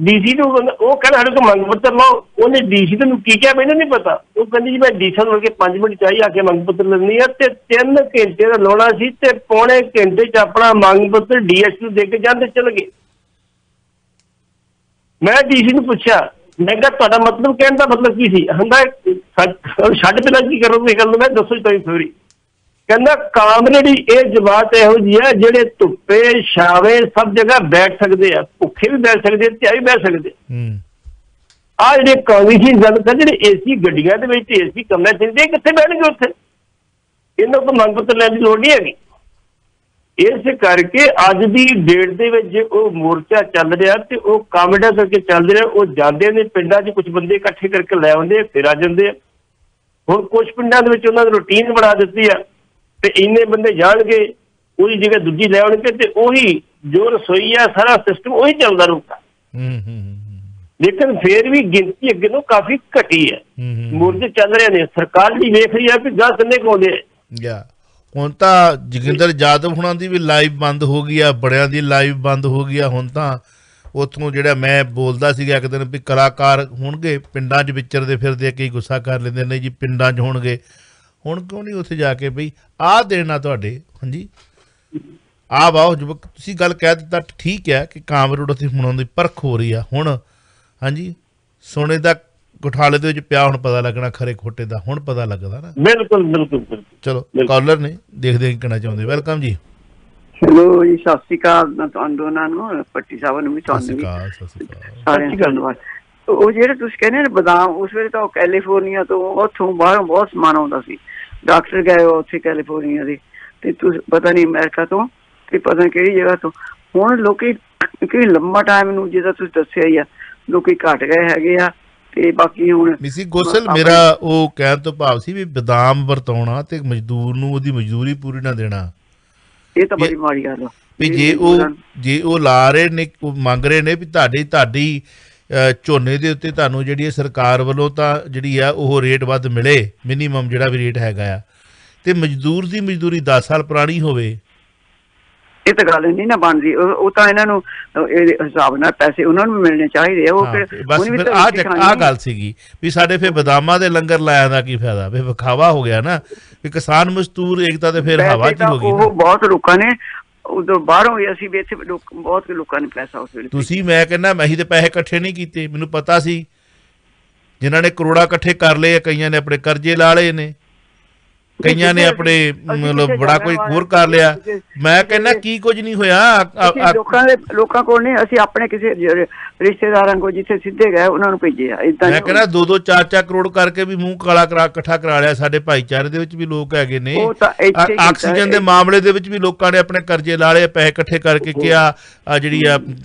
ਡੀਸੀ ਨੂੰ ਉਹ ਕਹਿੰਦਾ ਸਾਡੇ ਤੋਂ ਮੰਗ ਪੱਤਰ ਲਾਓ। ਉਹਨੇ ਡੀਸੀ ਨੂੰ ਕੀ ਕਿਹਾ ਮੈਨੂੰ ਨਹੀਂ ਪਤਾ। ਉਹ ਕਹਿੰਦੀ ਜੀ ਮੈਂ ਡੀਸੀ ਨੂੰ ਕੇ 5 ਮਿੰਟ ਚਾਹੀ ਆ ਕੇ ਮੰਗ ਪੱਤਰ ਲੈਣੀ ਆ। ਤੇ 3 ਘੰਟੇ ਦਾ ਲਾਉਣਾ ਸੀ ਤੇ ਪੌਣੇ ਘੰਟੇ 'ਚ ਆਪਣਾ ਮੰਗ ਪੱਤਰ ਡੀਐਸ ਨੂੰ ਦੇ ਕੇ ਜਾਂਦੇ ਚਲੇ ਗਏ। ਮੈਂ ਡੀਸੀ ਨੂੰ ਪੁੱਛਿਆ, ਮੈਂ ਕਿਹਾ ਤੁਹਾਡਾ ਮਤਲਬ ਕਹਿਣ ਦਾ ਮਤਲਬ ਕੀ ਸੀ? ਕਹਿੰਦਾ ਛੱਡ ਪਹਿਲਾਂ ਕੀ ਕਰੋਗੇ ਗੱਲ ਨੂੰ। ਮੈਂ ਦੱਸੋ ਜੀ ਤੁਸੀਂ ਸੋਰੀ। ਕਹਿੰਦਾ ਕਾਮਰੇਡੀ ਇਹ ਜਮਾਤ ਇਹੋ ਜਿਹੀ ਹੈ ਜਿਹੜੇ ਧੁੱਪੇ ਛਾਵੇਂ ਸਭ ਜਗ੍ਹਾ ਬੈਠ ਸਕਦੇ ਆ, ਭੁੱਖੇ ਵੀ ਬੈਠ ਸਕਦੇ, ਧਿਆਏ ਵੀ ਬੈਠ ਸਕਦੇ। ਆ ਜਿਹੜੇ ਕਾਂਗਰਸੀ ਜਨਤਾ ਜਿਹੜੇ ਏਸੀ ਗੱਡੀਆਂ ਦੇ ਵਿੱਚ ਏਸੀ ਕਮਰੇ ਚਾਹੀਦੇ ਕਿੱਥੇ ਬੈਠਣਗੇ ਉੱਥੇ? ਇਹਨਾਂ ਕੋਲ ਮੰਗ ਪੱਤਰ ਲੈਣ ਦੀ ਲੋੜ ਨਹੀਂ ਹੈਗੀ। ਇਸ ਕਰਕੇ ਅੱਜ ਦੀ ਡੇਟ ਦੇ ਵਿੱਚ ਉਹ ਮੋਰਚਾ ਚੱਲ ਰਿਹਾ ਤੇ ਉਹ ਕਾਮੇਡਾ ਕਰਕੇ ਚੱਲ ਰਿਹਾ। ਉਹ ਜਾਂਦੇ ਨੇ ਪਿੰਡਾਂ 'ਚ, ਕੁਝ ਬੰਦੇ ਇਕੱਠੇ ਕਰਕੇ ਲੈ ਆਉਂਦੇ, ਫਿਰ ਆ ਜਾਂਦੇ ਆ। ਹੁਣ ਕੁਝ ਪਿੰਡਾਂ ਦੇ ਵਿੱਚ ਉਹਨਾਂ ਨੇ ਰੂਟੀਨ ਬਣਾ ਦਿੱਤੀ ਆ ਤੇ ਇੰਨੇ ਬੰਦੇ ਜਾਣਗੇ, ਉਹਦੀ ਜਗ੍ਹਾ ਦੂਜੀ ਲੈ ਆਉਣਗੇ ਤੇ ਉਹੀ ਜੋ ਰਸੋਈ ਆ ਸਾਰਾ ਸਿਸਟਮ ਉਹੀ ਚੱਲਦਾ ਰਹੂਗਾ। ਲੇਕਿਨ ਫਿਰ ਵੀ ਗਿਣਤੀ ਅੱਗੇ ਨੂੰ ਕਾਫੀ ਘਟੀ ਹੈ। ਮੋਰਚੇ ਚੱਲ ਰਹੇ ਨੇ, ਸਰਕਾਰ ਵੀ ਵੇਖ ਰਹੀ ਹੈ ਕਿ ਗਾਹ ਕਿੰਨੇ ਕੁ ਆਉਂਦੇ ਆ। ਹੁਣ ਤਾਂ ਜੋਗਿੰਦਰ ਯਾਦਵ ਹੁਣਾਂ ਦੀ ਵੀ ਲਾਈਵ ਬੰਦ ਹੋ ਗਈ ਆ, ਬੜਿਆਂ ਦੀ ਲਾਈਵ ਬੰਦ ਹੋ ਗਈ ਆ। ਹੁਣ ਤਾਂ ਉੱਥੋਂ ਜਿਹੜਾ ਮੈਂ ਬੋਲਦਾ ਸੀਗਾ ਇੱਕ ਦਿਨ ਵੀ ਕਲਾਕਾਰ ਹੋਣਗੇ ਪਿੰਡਾਂ 'ਚ ਵਿਚਰਦੇ ਫਿਰਦੇ, ਕਈ ਗੁੱਸਾ ਕਰ ਲੈਂਦੇ ਨੇ ਜੀ ਪਿੰਡਾਂ 'ਚ ਹੋਣਗੇ। ਹੁਣ ਕਿਉਂ ਨਹੀਂ ਉੱਥੇ ਜਾ ਕੇ ਬਈ ਆਹ ਦੇਣਾ ਤੁਹਾਡੇ? ਹਾਂਜੀ ਆਹ ਵਾਓ ਜੁਬਕ ਤੁਸੀਂ ਗੱਲ ਕਹਿ ਦਿੱਤਾ, ਠੀਕ ਹੈ ਕਿ ਕਾਮਰੇਡ ਉੱਥੇ ਹੁਣ ਦੀ ਪਰਖ ਹੋ ਰਹੀ ਆ। ਹੁਣ ਹਾਂਜੀ ਸੋਨੇ ਦਾ ਗੁਠਾਲੇ ਦੇ ਵਿੱਚ ਪਿਆ, ਹੁਣ ਪਤਾ ਲੱਗਣਾ ਖਰੇ ਖੋਟੇ ਦਾ, ਹੁਣ ਪਤਾ ਲੱਗਦਾ ਨਾ। ਬਿਲਕੁਲ ਬਿਲਕੁਲ। ਚਲੋ ਕਾਲਰ ਨੇ, ਦੇਖਦੇ ਕੀ ਕਹਿਣਾ ਚਾਹੁੰਦੇ। ਵੈਲਕਮ ਜੀ। ਹੈਲੋ ਜੀ, ਸਤਿ ਸ਼੍ਰੀ ਅਕਾਲ। ਮੈਂ ਤੁਹਾਨੂੰ ਦੋਨਾਂ ਨੂੰ, ਪੱਟੀ ਸਾਹਿਬ ਨੂੰ ਵੀ, ਤੁਹਾਨੂੰ ਵੀ ਸਾਰਿਆਂ ਨੂੰ ਧੰਨਵਾਦ। ਉਹ ਜਿਹੜੇ ਤੁਸੀਂ ਕਹਿੰਦੇ ਨੇ ਬਦਾਮ, ਉਸ ਵੇਲੇ ਤਾਂ ਉਹ ਕੈਲੀਫੋਰਨੀਆ ਤੋਂ ਉੱਥੋਂ ਬਾਹਰੋਂ ਬਹੁਤ ਸਮਾਨ ਆਉਂਦਾ ਸੀ। ਡਾਕਟਰ ਗਏ ਉੱਥੇ ਕੈਲੀਫੋਰਨੀਆ ਦੇ, ਤੇ ਤੁਸੀਂ ਪਤਾ ਨਹੀਂ ਅਮਰੀਕਾ ਤੋਂ ਤੇ ਪਤਾ ਨਹੀਂ ਕਿਹੜੀ ਜਗ੍ਹਾ ਤੋਂ। ਹੁਣ ਲੋਕੀ ਕਿ ਲੰਮਾ ਟਾਈਮ ਨੂੰ ਜਿੱਦਾਂ ਤੁਸੀਂ ਦੱਸਿਆ ਹੀ ਆ, ਲੋਕੀ ਘਟ ਗਏ ਹੈਗੇ ਆ। ਤੇ ਬਾਕੀ ਹੁਣ ਮਿਸੀ ਗੋਸਲ ਮੇਰਾ ਉਹ ਕਹਿਣ ਤੋਂ ਭਾਵ ਸੀ ਵੀ ਬਦਾਮ ਵਰਤਾਉਣਾ ਤੇ ਮਜ਼ਦੂਰ ਨੂੰ ਉਹਦੀ ਮਜ਼ਦੂਰੀ ਪੂਰੀ ਨਾ ਦੇਣਾ, ਇਹ ਤਾਂ ਬੜੀ ਮਾੜੀ ਗੱਲ ਆ ਵੀ ਜੇ ਉਹ ਲਾ ਰਹੇ ਨੇ, ਮੰਗ ਰਹੇ ਨੇ ਵੀ ਤੁਹਾਡੀ ਝੋਨੇ ਦੇ ਉੱਤੇ ਤੁਹਾਨੂੰ ਜਿਹੜੀ ਸਰਕਾਰ ਵੱਲੋਂ ਤਾਂ ਜਿਹੜੀ ਆ ਉਹ ਰੇਟ ਵੱਧ ਮਿਲੇ, ਮਿਨੀਮਮ ਜਿਹੜਾ ਵੀ ਰੇਟ ਹੈਗਾ ਆ, ਤੇ ਮਜ਼ਦੂਰ ਦੀ ਮਜ਼ਦੂਰੀ 10 ਸਾਲ ਪੁਰਾਣੀ ਹੋਵੇ, ਇਹ ਤਾਂ ਗੱਲ ਨਹੀਂ ਨਾ ਬਣਦੀ। ਉਹ ਤਾਂ ਇਹਨਾਂ ਨੂੰ ਹਿਸਾਬ ਨਾਲ ਪੈਸੇ ਉਹਨਾਂ ਨੂੰ ਮਿਲਣੇ ਚਾਹੀਦੇ ਆ। ਉਹ ਆਹ ਗੱਲ ਸੀਗੀ ਵੀ ਸਾਡੇ ਫਿਰ ਬਦਾਮਾਂ ਦੇ ਲੰਗਰ ਲਾਇਆ ਦਾ ਕੀ ਫਾਇਦਾ? ਵੀ ਵਿਖਾਵਾ ਹੋ ਗਿਆ ਨਾ, ਵੀ ਕਿਸਾਨ ਮਜ਼ਦੂਰ ਏਕਤਾ ਤੇ ਫਿਰ ਹਵਾ 'ਚ ਹੋ ਗਈ। ਉਹ ਬਹੁਤ ਲੋਕਾਂ ਨੇ ਉਦੋਂ ਬਾਹਰੋਂ ਵੀ, ਅਸੀਂ ਵੀ ਇੱਥੇ ਬਹੁਤ ਲੋਕਾਂ ਨੇ ਪੈਸਾ ਉਸ ਵੇਲੇ। ਤੁਸੀਂ ਮੈਂ ਕਹਿੰਦਾ ਅਸੀਂ ਤੇ ਪੈਸੇ ਇਕੱਠੇ ਨਹੀਂ ਕੀਤੇ, ਮੈਨੂੰ ਪਤਾ ਸੀ ਜਿਨ੍ਹਾਂ ਨੇ ਕਰੋੜਾਂ ਇਕੱਠੇ ਕਰ ਲਏ, ਕਈਆਂ ਨੇ ਆਪਣੇ ਕਰਜ਼ੇ ਲਾ ਲਏ ਨੇ, ਕਈਆਂ ਨੇ ਆਪਣੇ ਮਤਲਬ ਬੜਾ ਕੋਈ ਹੋਰ ਕਰ ਲਿਆ। ਮੈਂ ਕਹਿੰਦਾ ਕੀ ਕੁਝ ਨਹੀਂ ਹੋਇਆ। ਲੋਕਾਂ ਕੋਲ ਨਹੀਂ, ਅਸੀਂ ਆਪਣੇ ਕਿਸੇ ਰਿਸ਼ਤੇਦਾਰਾਂ ਕੋਲ ਜਿੱਥੇ ਸਿੱਧੇ ਗਏ ਉਹਨਾਂ ਨੂੰ ਭੇਜਿਆ। ਮੈਂ ਕਹਿੰਦਾ 2-2 4-4 ਕਰੋੜ ਕਰਕੇ ਵੀ ਮੂੰਹ ਕਾਲਾ ਇਕੱਠਾ ਕਰਾ ਲਿਆ। ਸਾਡੇ ਭਾਈਚਾਰੇ ਦੇ ਵਿੱਚ ਵੀ ਲੋਕ ਹੈਗੇ ਨੇ, ਆਕਸੀਜਨ ਦੇ ਮਾਮਲੇ ਦੇ ਵਿੱਚ ਵੀ ਲੋਕਾਂ ਨੇ ਆਪਣੇ ਕਰਜ਼ੇ ਲਾ ਲਏ, ਪੈਸੇ ਇਕੱਠੇ ਕਰਕੇ ਕਿਹਾ। ਜਿਹੜੀ ਆ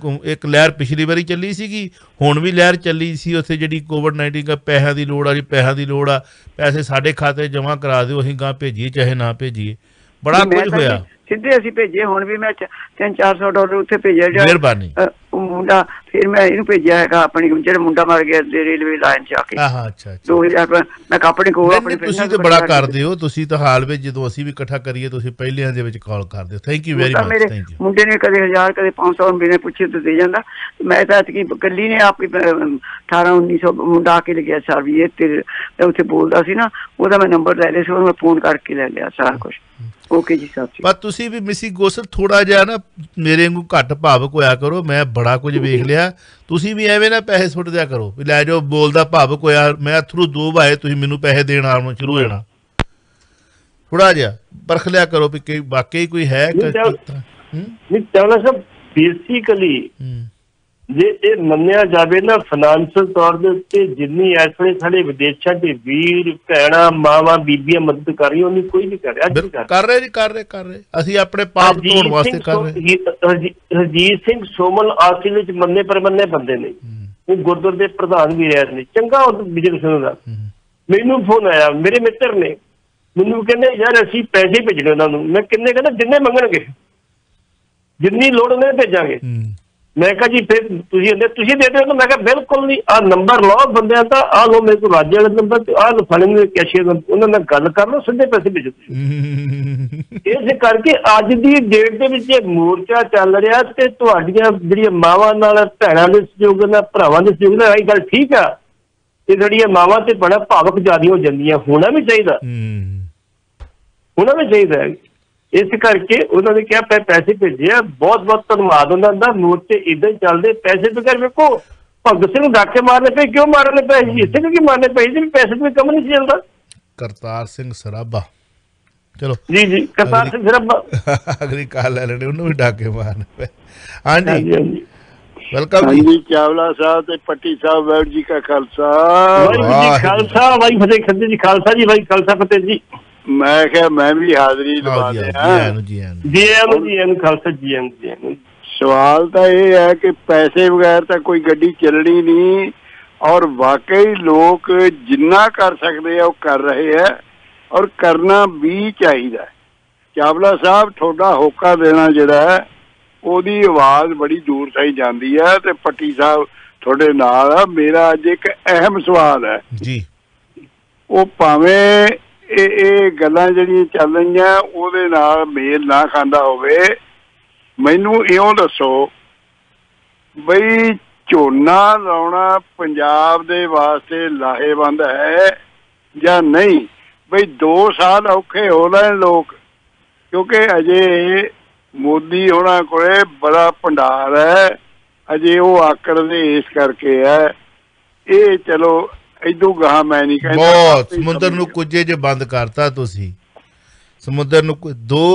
ਇੱਕ ਲਹਿਰ ਪਿਛਲੀ ਵਾਰੀ ਚੱਲੀ ਸੀਗੀ, ਹੁਣ ਵੀ ਲਹਿਰ ਚੱਲੀ ਸੀ ਉੱਥੇ ਜਿਹੜੀ ਕੋਵਿਡ-19 ਪੈਸਿਆਂ ਦੀ ਲੋੜ ਆ, ਜੀ ਪੈਸਿਆਂ ਦੀ ਲੋੜ ਆ, ਪੈਸੇ ਸਾਡੇ ਖਾਤੇ ਜਮ੍ਹਾਂ ਕਰਾ ਦਿਓ, ਅਸੀਂ ਗਾਂ ਭੇਜੀਏ ਚਾਹੇ ਨਾ ਭੇਜੀਏ। ਬੜਾ ਕੁਝ ਹੋਇਆ, ਸਿੱਧੇ ਅਸੀਂ ਭੇਜੇ। ਹੁਣ ਵੀ ਮੈਂ $300-400 ਉੱਥੇ ਭੇਜਿਆ ਮਿਹਰਬਾਨੀ ਮੁੰਡਾ। ਫਿਰ ਮੈਂ ਇਹਨੂੰ ਭੇਜਿਆ ਹੈਗਾ ਆਪਣੀ, ਜਿਹੜਾ ਮੁੰਡਾ ਮਰ ਗਿਆ ਰੇਲਵੇ ਲਾਈਨ 'ਚ ਆ ਕੇ। 2000 ਮੈਂ ਆਪਣੇ ਕੋਲ ਆਪਣੇ। ਤੁਸੀਂ ਤਾਂ ਬੜਾ ਕਰਦੇ ਹੋ, ਤੁਸੀਂ ਤਾਂ ਹਾਲ ਵਿੱਚ ਜਦੋਂ ਅਸੀਂ ਵੀ ਇਕੱਠਾ ਕਰੀਏ ਤੁਸੀਂ ਪਹਿਲਿਆਂ ਦੇ ਵਿੱਚ ਕਾਲ ਕਰਦੇ ਹੋ। Thank you very much. ਮੇਰੇ ਮੁੰਡੇ ਨੇ ਕਦੇ 1000 ਕਦੇ 500 ਮੇਰੇ ਪੁੱਛੇ ਤਾਂ ਦੇ ਜਾਂਦਾ। ਮੈਂ ਤਾਂ ਇਕੱਲੀ ਨੇ ਆਪੀ 1800-1900 ਮੁੰਡਾ ਆ ਕੇ ਲੱਗਿਆ ਸਰਵੀਏ ਤੇ ਉੱਥੇ ਬੋਲਦਾ ਸੀ ਨਾ, ਉਹਦਾ ਮੈਂ ਨੰਬਰ ਲੈ ਲਿਆ ਸੀ, ਉਹਨੂੰ ਮੈਂ ਫੋਨ ਕਰਕੇ ਲੈ ਲਿਆ ਸਾਰਾ ਕੁਛ। ਓਕੇ ਜੀ ਸਾਹਿਬ। ਪਰ ਤੁਸੀਂ ਵੀ ਮਿਸੀ ਗੋਸਲ ਥੋੜਾ ਜਿਹਾ ਨਾ ਮੇਰੇ ਵਾਂਗੂ ਘੱਟ ਭਾਵੁਕ ਹੋਇਆ ਕਰੋ। ਮੈਂ ਬੜਾ ਕੁਝ ਵੇਖ ਲਿਆ, ਤੁਸੀਂ ਵੀ ਐਵੇਂ ਨਾ ਪੈਸੇ ਸੁੱਟ ਦਿਆ ਕਰੋ ਵੀ ਲੈ ਜਾਓ, ਬੋਲਦਾ ਭਾਵੁਕ ਹੋਇਆ ਮੈਂ ਥਰੂ 2 ਵਾਏ ਤੁਸੀਂ ਮੈਨੂੰ ਪੈਸੇ ਦੇਣ ਆਉਣ ਸ਼ੁਰੂ ਹੋ ਜਾਣਾ। ਥੋੜਾ ਜਿਹਾ ਪਰਖ ਲਿਆ ਕਰੋ ਵੀ ਵਾਕਈ ਕੋਈ ਹੈ। ਬੇਸਿਕਲੀ ਜੇ ਇਹ ਮੰਨਿਆ ਜਾਵੇ ਨਾ, ਫਾਈਨੈਂਸ਼ੀਅਲ ਤੌਰ ਦੇ ਉੱਤੇ ਜਿੰਨੀ ਇਸ ਵੇਲੇ ਸਾਡੇ ਵਿਦੇਸ਼ਾਂ ਦੇ ਵੀਰ ਭੈਣਾਂ ਮਾਵਾਂ ਬੀਬੀਆਂ ਮਦਦ ਕਰ ਰਹੀ, ਉਹਨੀ ਕੋਈ ਨਹੀਂ ਕਰ ਰਿਹਾ। ਕਰ ਰਹੇ ਅਸੀਂ ਆਪਣੇ ਪਾਪ ਧੋਣ ਵਾਸਤੇ ਕਰ ਰਹੇ। ਹਰਜੀਤ ਸਿੰਘ ਸੋਮਲ ਆਸਿਲ ਵਿੱਚ ਮੰਨੇ ਪਰਮੰਨੇ ਬੰਦੇ ਨੇ, ਉਹ ਗੁਰਦੁਆਰੇ ਦੇ ਪ੍ਰਧਾਨ ਵੀ ਰਹੇ ਨੇ, ਚੰਗਾ ਬਿਜ਼ਨਸ ਦਾ। ਮੈਨੂੰ ਫੋਨ ਆਇਆ, ਮੇਰੇ ਮਿੱਤਰ ਨੇ, ਮੈਨੂੰ ਕਹਿੰਦੇ ਯਾਰ ਅਸੀਂ ਪੈਸੇ ਭੇਜਣੇ ਉਹਨਾਂ ਨੂੰ। ਮੈਂ ਕਿੰਨੇ? ਕਹਿੰਦਾ ਜਿੰਨੇ ਮੰਗਣਗੇ, ਜਿੰਨੀ ਲੋੜ ਉਹਨੇ ਭੇਜਾਂਗੇ। ਮੈਂ ਕਿਹਾ ਜੀ ਫਿਰ ਤੁਸੀਂ ਦੇ ਦਿਓ। ਮੈਂ ਕਿਹਾ ਬਿਲਕੁਲ ਨਹੀਂ, ਆਹ ਨੰਬਰ ਲਓ ਬੰਦਿਆਂ ਦਾ, ਆਹ ਲਓ ਮੇਰੇ ਕੋਲ ਰਾਜੇ ਵਾਲੇ ਨੰਬਰ ਤੇ ਆਹ ਫੜੇ ਕੈਸ਼ੀਅਰ, ਉਹਨਾਂ ਨਾਲ ਗੱਲ ਕਰ ਲਓ, ਸਿੱਧੇ ਪੈਸੇ ਭੇਜੋ ਤੁਸੀਂ। ਇਸ ਕਰਕੇ ਅੱਜ ਦੀ ਡੇਟ ਦੇ ਵਿੱਚ ਇਹ ਮੋਰਚਾ ਚੱਲ ਰਿਹਾ ਤੇ ਤੁਹਾਡੀਆਂ ਜਿਹੜੀਆਂ ਮਾਵਾਂ ਨਾਲ, ਭੈਣਾਂ ਦੇ ਸਹਿਯੋਗ ਨਾਲ, ਭਰਾਵਾਂ ਦੇ ਸਹਿਯੋਗ ਨਾਲ, ਇਹ ਗੱਲ ਠੀਕ ਆ। ਇਹ ਜਿਹੜੀਆਂ ਮਾਵਾਂ ਤੇ ਬੜਾ ਭਾਵਕ ਜ਼ਿਆਦਾ ਹੋ ਜਾਂਦੀਆਂ, ਹੋਣਾ ਵੀ ਚਾਹੀਦਾ, ਹੋਣਾ ਵੀ ਚਾਹੀਦਾ ਹੈ। ਇਸ ਕਰਕੇ ਉਹਨਾਂ ਨੇ ਕਿਹਾ ਪੈਸੇ ਭੇਜੇ ਆ, ਬਹੁਤ ਬਹੁਤ ਧੰਨਵਾਦ ਉਹਨਾਂ ਦਾ। ਮੋਰਚੇ ਇੱਦਾਂ ਹੀ ਚੱਲਦੇ, ਪੈਸੇ ਬਗੈਰ। ਵੇਖੋ ਭਗਤ ਸਿੰਘ ਡਾਕੇ ਮਾਰਨੇ ਪਏ, ਕਿਉਂ ਮਾਰਨੇ ਪਏ? ਇਸੇ ਕਿਉਂ ਮਾਰਨੇ ਪਏ ਜੀ? ਪੈਸੇ ਤੋਂ ਕੰਮ ਨਹੀਂ ਚੱਲਦਾ। ਕਰਤਾਰ ਸਿੰਘ ਸਰਾਭਾ ਚਲੋ ਜੀ ਕਰਤਾਰ ਸਿੰਘ ਸਰਾਭਾ ਅਗਲੀ ਕਾਲ ਲੈ ਲੈਣੇ, ਉਹਨੂੰ ਵੀ ਡਾਕੇ ਮਾਰਨ ਪਏ। ਹਾਂਜੀ ਵੈਲਕਮ ਜੀ ਚਾਵਲਾ ਸਾਹਿਬ ਤੇ ਪੱਟੀ ਸਾਹਿਬ, ਵਾਹਿਗੁਰੂ ਜੀ ਕਾ ਖਾਲਸਾ ਵਾਹਿਗੁਰੂ ਜੀ ਖਾਲਸਾ, ਵਾਹਿ ਫਤਿਹ। ਖੰਦੇ ਜੀ ਖਾਲਸਾ ਜੀ, ਵਾਹਿ ਖਾਲਸਾ ਫਤਿਹ ਜੀ। ਮੈਂ ਕਿਹਾ ਮੈਂ ਵੀ ਹਾਜ਼ਰੀ ਲਵਾ ਦਿਆਂ। ਜੀ ਖਾਲਸਾ ਜੀ। ਸਵਾਲ ਤਾਂ ਇਹ ਹੈ ਕਿ ਪੈਸੇ ਬਗੈਰ ਤਾਂ ਕੋਈ ਗੱਡੀ ਚੱਲਣੀ ਨਹੀਂ, ਔਰ ਵਾਕਈ ਲੋਕ ਜਿੰਨਾ ਕਰ ਸਕਦੇ ਆ ਉਹ ਕਰ ਰਹੇ ਆ, ਔਰ ਕਰਨਾ ਵੀ ਚਾਹੀਦਾ। ਚਾਵਲਾ ਸਾਹਿਬ ਤੁਹਾਡਾ ਹੋਕਾ ਦੇਣਾ ਜਿਹੜਾ ਹੈ ਉਹਦੀ ਆਵਾਜ਼ ਬੜੀ ਦੂਰ ਤਾਈਂ ਜਾਂਦੀ ਹੈ, ਤੇ ਪੱਟੀ ਸਾਹਿਬ ਤੁਹਾਡੇ ਨਾਲ ਆ। ਮੇਰਾ ਅੱਜ ਇੱਕ ਅਹਿਮ ਸਵਾਲ ਹੈ ਜੀ, ਉਹ ਭਾਵੇਂ ਇਹ ਗੱਲਾਂ ਜਿਹੜੀਆਂ ਚੱਲ ਰਹੀਆਂ ਉਹਦੇ ਨਾਲ ਮੇਲ ਨਾ ਖਾਂਦਾ ਹੋਵੇ, ਮੈਨੂੰ ਇਉਂ ਦੱਸੋ ਬਈ ਝੋਨਾ ਲਾਉਣਾ ਪੰਜਾਬ ਦੇ ਵਾਸਤੇ ਲਾਹੇਵੰਦ ਹੈ ਜਾਂ ਨਹੀਂ? ਬਈ 2 ਸਾਲ ਔਖੇ ਹੋ ਲੈਣ ਲੋਕ, ਕਿਉਂਕਿ ਅਜੇ ਮੋਦੀ ਉਹਨਾਂ ਕੋਲੇ ਬੜਾ ਭੰਡਾਰ ਹੈ, ਅਜੇ ਉਹ ਆਕੜਦੇ ਇਸ ਕਰਕੇ ਹੈ। ਇਹ ਚਲੋ ਇਦੋਂ ਗਾਹਾਂ ਮੈਂ ਨਹੀਂ ਕਹਿੰਦਾ। ਬਹੁਤ ਸਮੁੰਦਰ ਨੂੰ ਕੁਝੇ ਜੇ ਬੰਦ ਕਰਤਾ ਤੁਸੀਂ। ਸਮੁੰਦਰ ਨੂੰ 2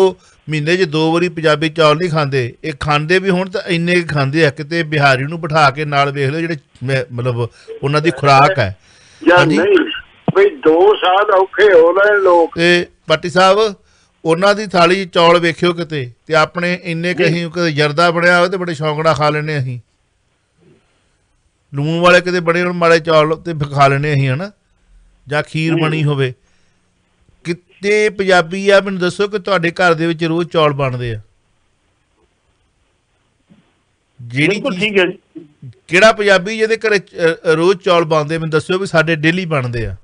ਮਹੀਨੇ 'ਚ 2 ਵਾਰੀ ਪੰਜਾਬੀ ਚੌਲ ਨਹੀਂ ਖਾਂਦੇ, ਇਹ ਖਾਂਦੇ ਵੀ ਹੁਣ ਤਾਂ ਇੰਨੇ ਖਾਂਦੇ ਆ, ਕਿਤੇ ਬਿਹਾਰੀ ਨੂੰ ਬਿਠਾ ਕੇ ਨਾਲ ਵੇਖ ਲਓ ਜਿਹੜੇ ਮਤਲਬ ਉਹਨਾਂ ਦੀ ਖੁਰਾਕ ਹੈ। ਜਾਂ ਨਹੀਂ ਬਈ 2 ਸਾਲ ਔਖੇ ਹੋ ਰਹੇ ਲੋਕ। ਤੇ ਪੱਟੀ ਸਾਹਿਬ ਉਹਨਾਂ ਦੀ ਥਾਲੀ ਚੌਲ ਵੇਖਿਓ ਕਿਤੇ, ਤੇ ਆਪਣੇ ਇੰਨੇ ਕਹੀਂ ਕਦੇ ਜਰਦਾ ਬਣਿਆ ਹੋਵੇ ਤੇ ਬੜੇ ਸ਼ੌਂਕ ਨਾਲ ਖਾ ਲੈਣੇ ਅਸੀਂ, ਲੂਣ ਵਾਲੇ ਕਿਤੇ ਬੜੇ ਮਾੜੇ ਚੌਲ ਤੇ ਖਾ ਲੈਣੇ ਅਸੀਂ, ਹਨਾ, ਜਾਂ ਖੀਰ ਬਣੀ ਹੋਵੇ। ਕਿਤੇ ਪੰਜਾਬੀ ਆ ਮੈਨੂੰ ਦੱਸੋ ਕਿ ਤੁਹਾਡੇ ਘਰ ਦੇ ਵਿੱਚ ਰੋਜ਼ ਚੌਲ ਬਣਦੇ ਆ? ਜਿਹੜੀ ਕਿਹੜਾ ਪੰਜਾਬੀ ਜਿਹਦੇ ਘਰੇ ਰੋਜ਼ ਚੌਲ ਬਣਦੇ ਮੈਨੂੰ ਦੱਸਿਓ ਵੀ ਸਾਡੇ ਡੇਲੀ ਬਣਦੇ ਆ।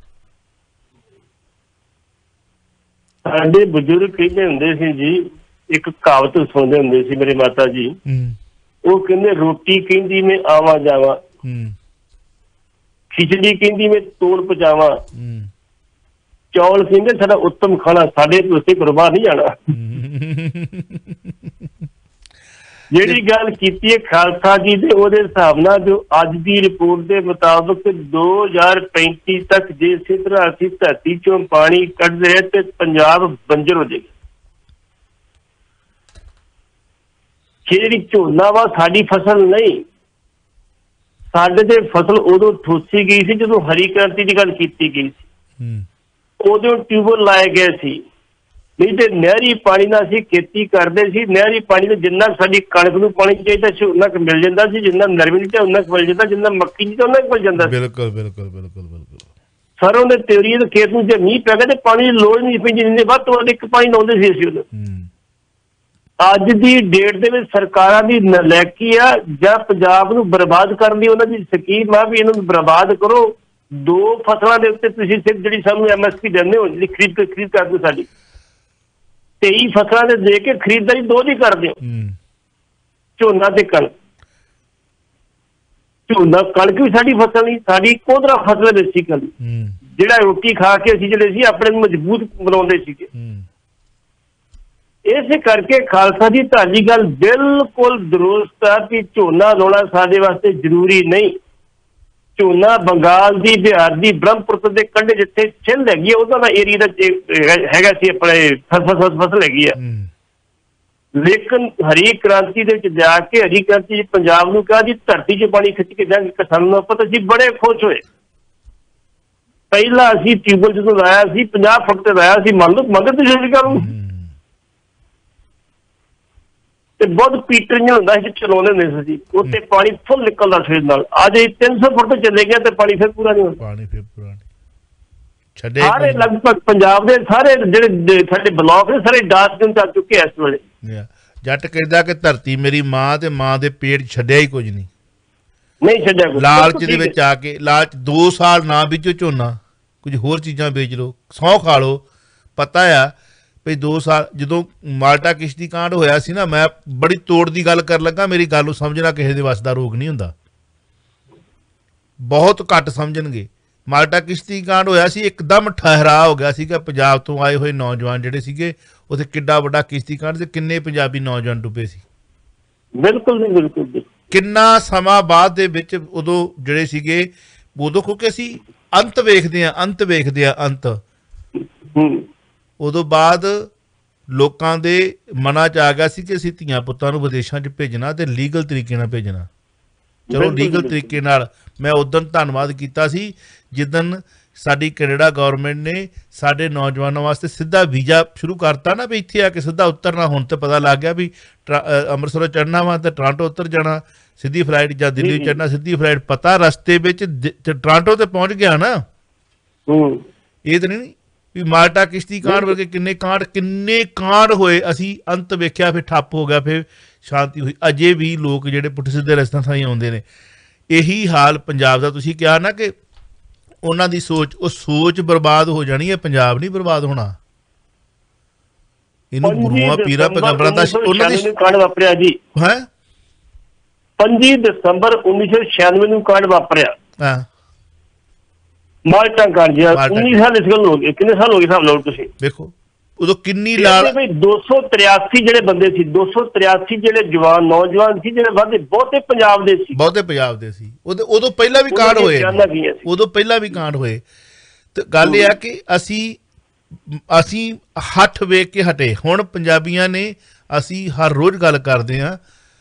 ਸਾਡੇ ਬਜ਼ੁਰਗ ਕਹਿੰਦੇ ਹੁੰਦੇ ਸੀ ਜੀ, ਇੱਕ ਕਹਾਵਤ ਸੁਣਦੇ ਹੁੰਦੇ ਸੀ ਮੇਰੇ ਮਾਤਾ ਜੀ, ਉਹ ਕਹਿੰਦੇ ਰੋਟੀ ਕਹਿੰਦੀ ਮੈਂ ਆਵਾਂ ਜਾਵਾਂ, ਖਿਚੜੀ ਕਹਿੰਦੀ ਮੈਂ ਤੋੜ ਪਜਾਵਾਂ, ਚੌਲ ਕਹਿੰਦੇ ਸਾਡਾ ਉੱਤਮ ਖਾਣਾ, ਸਾਡੇ ਉੱਤੇ ਕੁਰਬਾਨ ਨਹੀਂ ਜਾਣਾ। ਜਿਹੜੀ ਗੱਲ ਕੀਤੀ ਹੈ ਖਾਲਸਾ ਜੀ ਦੇ, ਉਹਦੇ ਹਿਸਾਬ ਨਾਲ ਜੋ ਅੱਜ ਦੀ ਰਿਪੋਰਟ ਦੇ ਮੁਤਾਬਕ 2035 ਤੱਕ ਜੇ ਇਸੇ ਤਰ੍ਹਾਂ ਅਸੀਂ ਧਰਤੀ ਚੋਂ ਪਾਣੀ ਕੱਢਦੇ ਰਹੇ ਤੇ ਪੰਜਾਬ ਬੰਜਰ ਹੋ ਜਾਏਗਾ। ਜਿਹੜੀ ਝੋਨਾ ਵਾ ਸਾਡੀ ਫਸਲ ਨਹੀਂ, ਸਾਡੇ ਤੇ ਫਸਲ ਉਦੋਂ ਠੋਸੀ ਗਈ ਸੀ ਜਦੋਂ ਹਰੀ ਕ੍ਰਾਂਤੀ ਦੀ ਗੱਲ ਕੀਤੀ ਗਈ ਸੀ, ਉਦੋਂ ਟਿਊਬਵੈੱਲ ਲਾਏ ਗਏ ਸੀ। ਨਹੀਂ ਤੇ ਨਹਿਰੀ ਪਾਣੀ ਨਾਲ ਅਸੀਂ ਖੇਤੀ ਕਰਦੇ ਸੀ, ਨਹਿਰੀ ਪਾਣੀ ਨਾਲ ਜਿੰਨਾ ਸਾਡੀ ਕਣਕ ਨੂੰ ਪਾਣੀ ਚਾਹੀਦਾ ਸੀ ਉਨਾ ਕੁ ਮਿਲ ਜਾਂਦਾ ਸੀ, ਜਿੰਨਾ ਨਰਮੀ ਨੂੰ ਚਾਹੀਦਾ ਉਨਾ ਕੁ ਮਿਲ ਜਾਂਦਾ, ਜਿੰਨਾ ਮੱਕੀ ਨੂੰ ਚਾਹੀਦਾ ਉਨਾ ਕੁ ਮਿਲ ਜਾਂਦਾ। ਬਿਲਕੁਲ ਬਿਲਕੁਲ ਬਿਲਕੁਲ ਬਿਲਕੁਲ। ਸਰੋਂ ਦੇ ਤੇਰੀ ਦੇ ਖੇਤ ਨੂੰ ਜੇ ਮੀਂਹ ਪੈ ਗਿਆ ਤੇ ਪਾਣੀ ਦੀ ਲੋੜ ਨਹੀਂ ਪੈਂਦੀ, ਜਿੰਨੇ ਵੱਧ ਤੋਂ ਵੱਧ ਇੱਕ ਪਾਣੀ ਲਾਉਂਦੇ ਸੀ ਅਸੀਂ ਉਦੋਂ। ਅੱਜ ਦੀ ਡੇਟ ਦੇ ਵਿੱਚ ਸਰਕਾਰਾਂ ਦੀ ਨਲਾਇਕੀ ਆ ਜਾਂ ਪੰਜਾਬ ਨੂੰ ਬਰਬਾਦ ਕਰਨ ਦੀ ਉਹਨਾਂ ਦੀ ਸਕੀਮ ਆ ਵੀ ਇਹਨਾਂ ਨੂੰ ਬਰਬਾਦ ਕਰੋ। 2 ਫਸਲਾਂ ਦੇ ਉੱਤੇ ਤੁਸੀਂ ਸਿਰਫ ਜਿਹੜੀ ਸਾਨੂੰ MSP ਦਿੰਦੇ ਹੋ, ਜਿਹੜੀ ਖਰੀਦ ਕਰਦੇ ਸਾਡੀ 23 ਫਸਲਾਂ ਦੇ ਦੇ ਕੇ ਖਰੀਦਦਾਰੀ 2 ਦੀ ਕਰਦੇ ਹੋ, ਝੋਨਾ ਤੇ ਕਣਕ। ਝੋਨਾ ਕਣਕ ਵੀ ਸਾਡੀ ਫਸਲ ਨਹੀਂ, ਸਾਡੀ ਕੋਧਰਾ ਫਸਲ ਬੇਸਿਕਲੀ, ਜਿਹੜਾ ਰੋਟੀ ਖਾ ਕੇ ਅਸੀਂ ਜਿਹੜੇ ਸੀ ਆਪਣੇ ਨੂੰ ਮਜ਼ਬੂਤ ਬਣਾਉਂਦੇ ਸੀਗੇ। ਇਸੇ ਕਰਕੇ ਖਾਲਸਾ ਦੀ ਤੁਹਾਡੀ ਗੱਲ ਬਿਲਕੁਲ ਦਰੁਸਤ ਆ ਕਿ ਝੋਨਾ ਲਾਉਣਾ ਸਾਡੇ ਵਾਸਤੇ ਜ਼ਰੂਰੀ ਨਹੀਂ। ਝੋਨਾ ਬੰਗਾਲ ਦੀ, ਬਿਹਾਰ ਦੀ, ਬ੍ਰਹਮਪੁੱਤਰ ਦੇ ਕੰਢੇ ਜਿੱਥੇ ਸਿੰਧ ਹੈਗੀ ਆ ਉਹਦਾ ਏਰੀਆ ਦਾ ਹੈਗਾ ਸੀ ਆਪਣੇ ਫਸਲ ਹੈਗੀ ਆ। ਲੇਕਿਨ ਹਰੀ ਕ੍ਰਾਂਤੀ ਦੇ ਵਿੱਚ ਜਾ ਕੇ ਹਰੀ ਕ੍ਰਾਂਤੀ ਪੰਜਾਬ ਨੂੰ ਕਿਹਾ ਜੀ ਧਰਤੀ 'ਚ ਪਾਣੀ ਖਿੱਚ ਕੇ ਜਾਵਾਂਗੇ ਕਿਸਾਨਾਂ ਨੂੰ ਪਤਾ, ਅਸੀਂ ਬੜੇ ਖੁਸ਼ ਹੋਏ। ਪਹਿਲਾਂ ਅਸੀਂ ਟਿਊਬਵੈੱਲ ਜਦੋਂ ਲਾਇਆ ਸੀ 50 ਫੁੱਟ ਤੇ ਲਾਇਆ ਸੀ, ਮੰਨ ਤੁਸੀਂ ਗੱਲ ਨੂੰ, ਤੇ ਬਹੁਤ ਪੀਟਰ ਜਿਹਾ ਹੁੰਦਾ ਸੀ, ਚਲਾਉਂਦੇ ਹੁੰਦੇ ਸੀ, ਉੱਤੇ ਪਾਣੀ ਫੁੱਲ ਨਿਕਲਦਾ ਸਵੇਰ ਨਾਲ। ਅੱਜ 300 ਫੁੱਟ ਤੇ ਚਲੇ ਗਿਆ ਤੇ ਪਾਣੀ ਫਿਰ ਪੂਰਾ ਨਹੀਂ ਹੁੰਦਾ। ਪਾਣੀ ਫਿਰ ਪੂਰਾ ਨਹੀਂ, ਸਾਰੇ ਲਗਭਗ ਪੰਜਾਬ ਦੇ ਸਾਰੇ ਜਿਹੜੇ ਸਾਡੇ ਬਲਾਕ ਨੇ ਸਾਰੇ ਡਾਸਟਬਿਨ ਚ ਆ ਚੁੱਕੇ ਇਸ ਵੇਲੇ। ਜੱਟ ਕਹਿੰਦਾ ਕਿ ਧਰਤੀ ਮੇਰੀ ਮਾਂ ਤੇ ਮਾਂ ਦੇ ਪੇਟ ਛੱਡਿਆ ਹੀ ਕੁਝ ਨਹੀਂ ਛੱਡਿਆ ਕੁਝ। ਲਾਲਚ ਦੇ ਵਿੱਚ ਆ ਕੇ, ਲਾਲਚ 2 ਸਾਲ ਨਾ ਬੀਜੋ ਝੋਨਾ, ਕੁਝ ਹੋਰ ਚੀਜ਼ਾਂ ਵੇਚ ਲਓ, ਸਹੁੰ ਖਾ ਲਓ। ਪਤਾ ਆ ਭਈ 2 ਸਾਲ ਜਦੋਂ ਮਾਲਟਾ ਕਿਸ਼ਤੀ ਕਾਂਡ ਹੋਇਆ ਸੀ ਨਾ, ਮੈਂ ਬੜੀ ਤੋੜ ਦੀ ਗੱਲ ਕਰਨ ਲੱਗਾ, ਮੇਰੀ ਗੱਲ ਨੂੰ ਸਮਝਣਾ ਕਿਸੇ ਦੇ ਵੱਸ ਦਾ ਰੋਗ ਨਹੀਂ ਹੁੰਦਾ, ਬਹੁਤ ਘੱਟ ਸਮਝਣਗੇ। ਮਾਲਟਾ ਕਿਸ਼ਤੀ ਕਾਂਡ ਹੋਇਆ ਸੀ, ਇੱਕਦਮ ਠਹਿਰਾ ਹੋ ਗਿਆ ਸੀਗਾ। ਪੰਜਾਬ ਤੋਂ ਆਏ ਹੋਏ ਨੌਜਵਾਨ ਜਿਹੜੇ ਸੀਗੇ, ਉੱਥੇ ਕਿੱਡਾ ਵੱਡਾ ਕਿਸ਼ਤੀ ਕਾਂਡ ਤੇ ਕਿੰਨੇ ਪੰਜਾਬੀ ਨੌਜਵਾਨ ਡੁੱਬੇ ਸੀ। ਬਿਲਕੁਲ ਨਹੀਂ, ਬਿਲਕੁਲ। ਕਿੰਨਾ ਸਮਾਂ ਬਾਅਦ ਦੇ ਵਿੱਚ ਉਦੋਂ ਜਿਹੜੇ ਸੀਗੇ, ਉਦੋਂ ਕਿਉਂਕਿ ਅਸੀਂ ਅੰਤ ਵੇਖਦੇ ਹਾਂ। ਉਦੋਂ ਬਾਅਦ ਲੋਕਾਂ ਦੇ ਮਨਾਂ 'ਚ ਆ ਗਿਆ ਸੀ ਕਿ ਅਸੀਂ ਧੀਆਂ ਪੁੱਤਾਂ ਨੂੰ ਵਿਦੇਸ਼ਾਂ 'ਚ ਭੇਜਣਾ ਤੇ ਲੀਗਲ ਤਰੀਕੇ ਨਾਲ ਭੇਜਣਾ। ਚਲੋ ਲੀਗਲ ਤਰੀਕੇ ਨਾਲ ਮੈਂ ਉਦੋਂ ਧੰਨਵਾਦ ਕੀਤਾ ਸੀ ਜਿੱਦਣ ਸਾਡੀ ਕੈਨੇਡਾ ਗੌਰਮੈਂਟ ਨੇ ਸਾਡੇ ਨੌਜਵਾਨਾਂ ਵਾਸਤੇ ਸਿੱਧਾ ਵੀਜ਼ਾ ਸ਼ੁਰੂ ਕਰਤਾ ਨਾ, ਵੀ ਇੱਥੇ ਆ ਕੇ ਸਿੱਧਾ ਉਤਰਨਾ। ਹੁਣ ਤਾਂ ਪਤਾ ਲੱਗ ਗਿਆ ਵੀ ਅੰਮ੍ਰਿਤਸਰੋਂ ਚੜ੍ਹਨਾ ਵਾ ਤੇ ਟੋਰਾਂਟੋ ਉਤਰ ਜਾਣਾ, ਸਿੱਧੀ ਫਲਾਈਟ, ਜਾਂ ਦਿੱਲੀ ਚੜ੍ਹਨਾ ਸਿੱਧੀ ਫਲਾਈਟ। ਪਤਾ ਰਸਤੇ ਵਿੱਚ ਟੋਰਾਂਟੋ ਤੇ ਪਹੁੰਚ ਗਿਆ ਨਾ। ਇਹ ਤਾਂ ਨਹੀਂ ਵੀ ਮਾਲਟਾ ਕਿਸ਼ਤੀ ਕਾਂਡ ਵਰਗੇ ਕਿੰਨੇ ਕਾਂਡ ਹੋਏ, ਅਸੀਂ ਅੰਤ ਵੇਖਿਆ, ਫਿਰ ਠੱਪ ਹੋ ਗਿਆ, ਫਿਰ ਸ਼ਾਂਤੀ ਹੋਈ। ਅਜੇ ਵੀ ਲੋਕ ਜਿਹੜੇ ਪੁੱਠੇ ਸਿੱਧੇ ਰਸਤਿਆਂ ਥਾਈ ਆਉਂਦੇ ਨੇ। ਇਹੀ ਹਾਲ ਪੰਜਾਬ ਦਾ। ਤੁਸੀਂ ਕਿਹਾ ਨਾ ਕਿ ਉਹਨਾਂ ਦੀ ਸੋਚ, ਉਹ ਸੋਚ ਬਰਬਾਦ ਹੋ ਜਾਣੀ ਹੈ, ਪੰਜਾਬ ਨਹੀਂ ਬਰਬਾਦ ਹੋਣਾ। ਇਹਨੂੰ ਗੁਰੂਆਂ ਪੀਰਾਂ ਪੈਗੰਬਰਾਂ ਦਾ ਉਹਨਾਂ ਦੀ ਕਾਂਡ ਵਾਪਰਿਆ ਜੀ ਹੈ। 5 ਦਸੰਬਰ 1996 ਨੂੰ ਕਾਂਡ ਵਾਪਰਿਆ। ਹਾਂ, ਮਾਲਟਾ ਕਾਂਡ ਜੀ 19 ਸਾਲ ਇਸ ਗੱਲ ਹੋ ਗਏ। ਕਿੰਨੇ ਸਾਲ ਹੋ ਗਏ ਹਿਸਾਬ ਲਾਓ ਤੁਸੀਂ। ਵੇਖੋ ਉਦੋਂ ਕਿੰਨੀ ਲਾਲ 283 ਜਿਹੜੇ ਬੰਦੇ ਸੀ, 283 ਜਿਹੜੇ ਜਵਾਨ ਨੌਜਵਾਨ ਸੀ, ਜਿਹੜੇ ਵਾਧੇ ਬਹੁਤੇ ਪੰਜਾਬ ਦੇ ਸੀ। ਉਦੋਂ ਪਹਿਲਾਂ ਵੀ ਕਾਂਡ ਹੋਏ, ਉਦੋਂ ਪਹਿਲਾਂ ਵੀ ਕਾਂਡ ਹੋਏ। ਤੇ ਗੱਲ ਇਹ ਆ ਕਿ ਅਸੀਂ ਹੱਠ ਵੇਖ ਕੇ ਹਟੇ। ਹੁਣ ਪੰਜਾਬੀਆਂ ਨੇ, ਅਸੀਂ ਹਰ ਰੋਜ਼ ਗੱਲ ਕਰਦੇ ਹਾਂ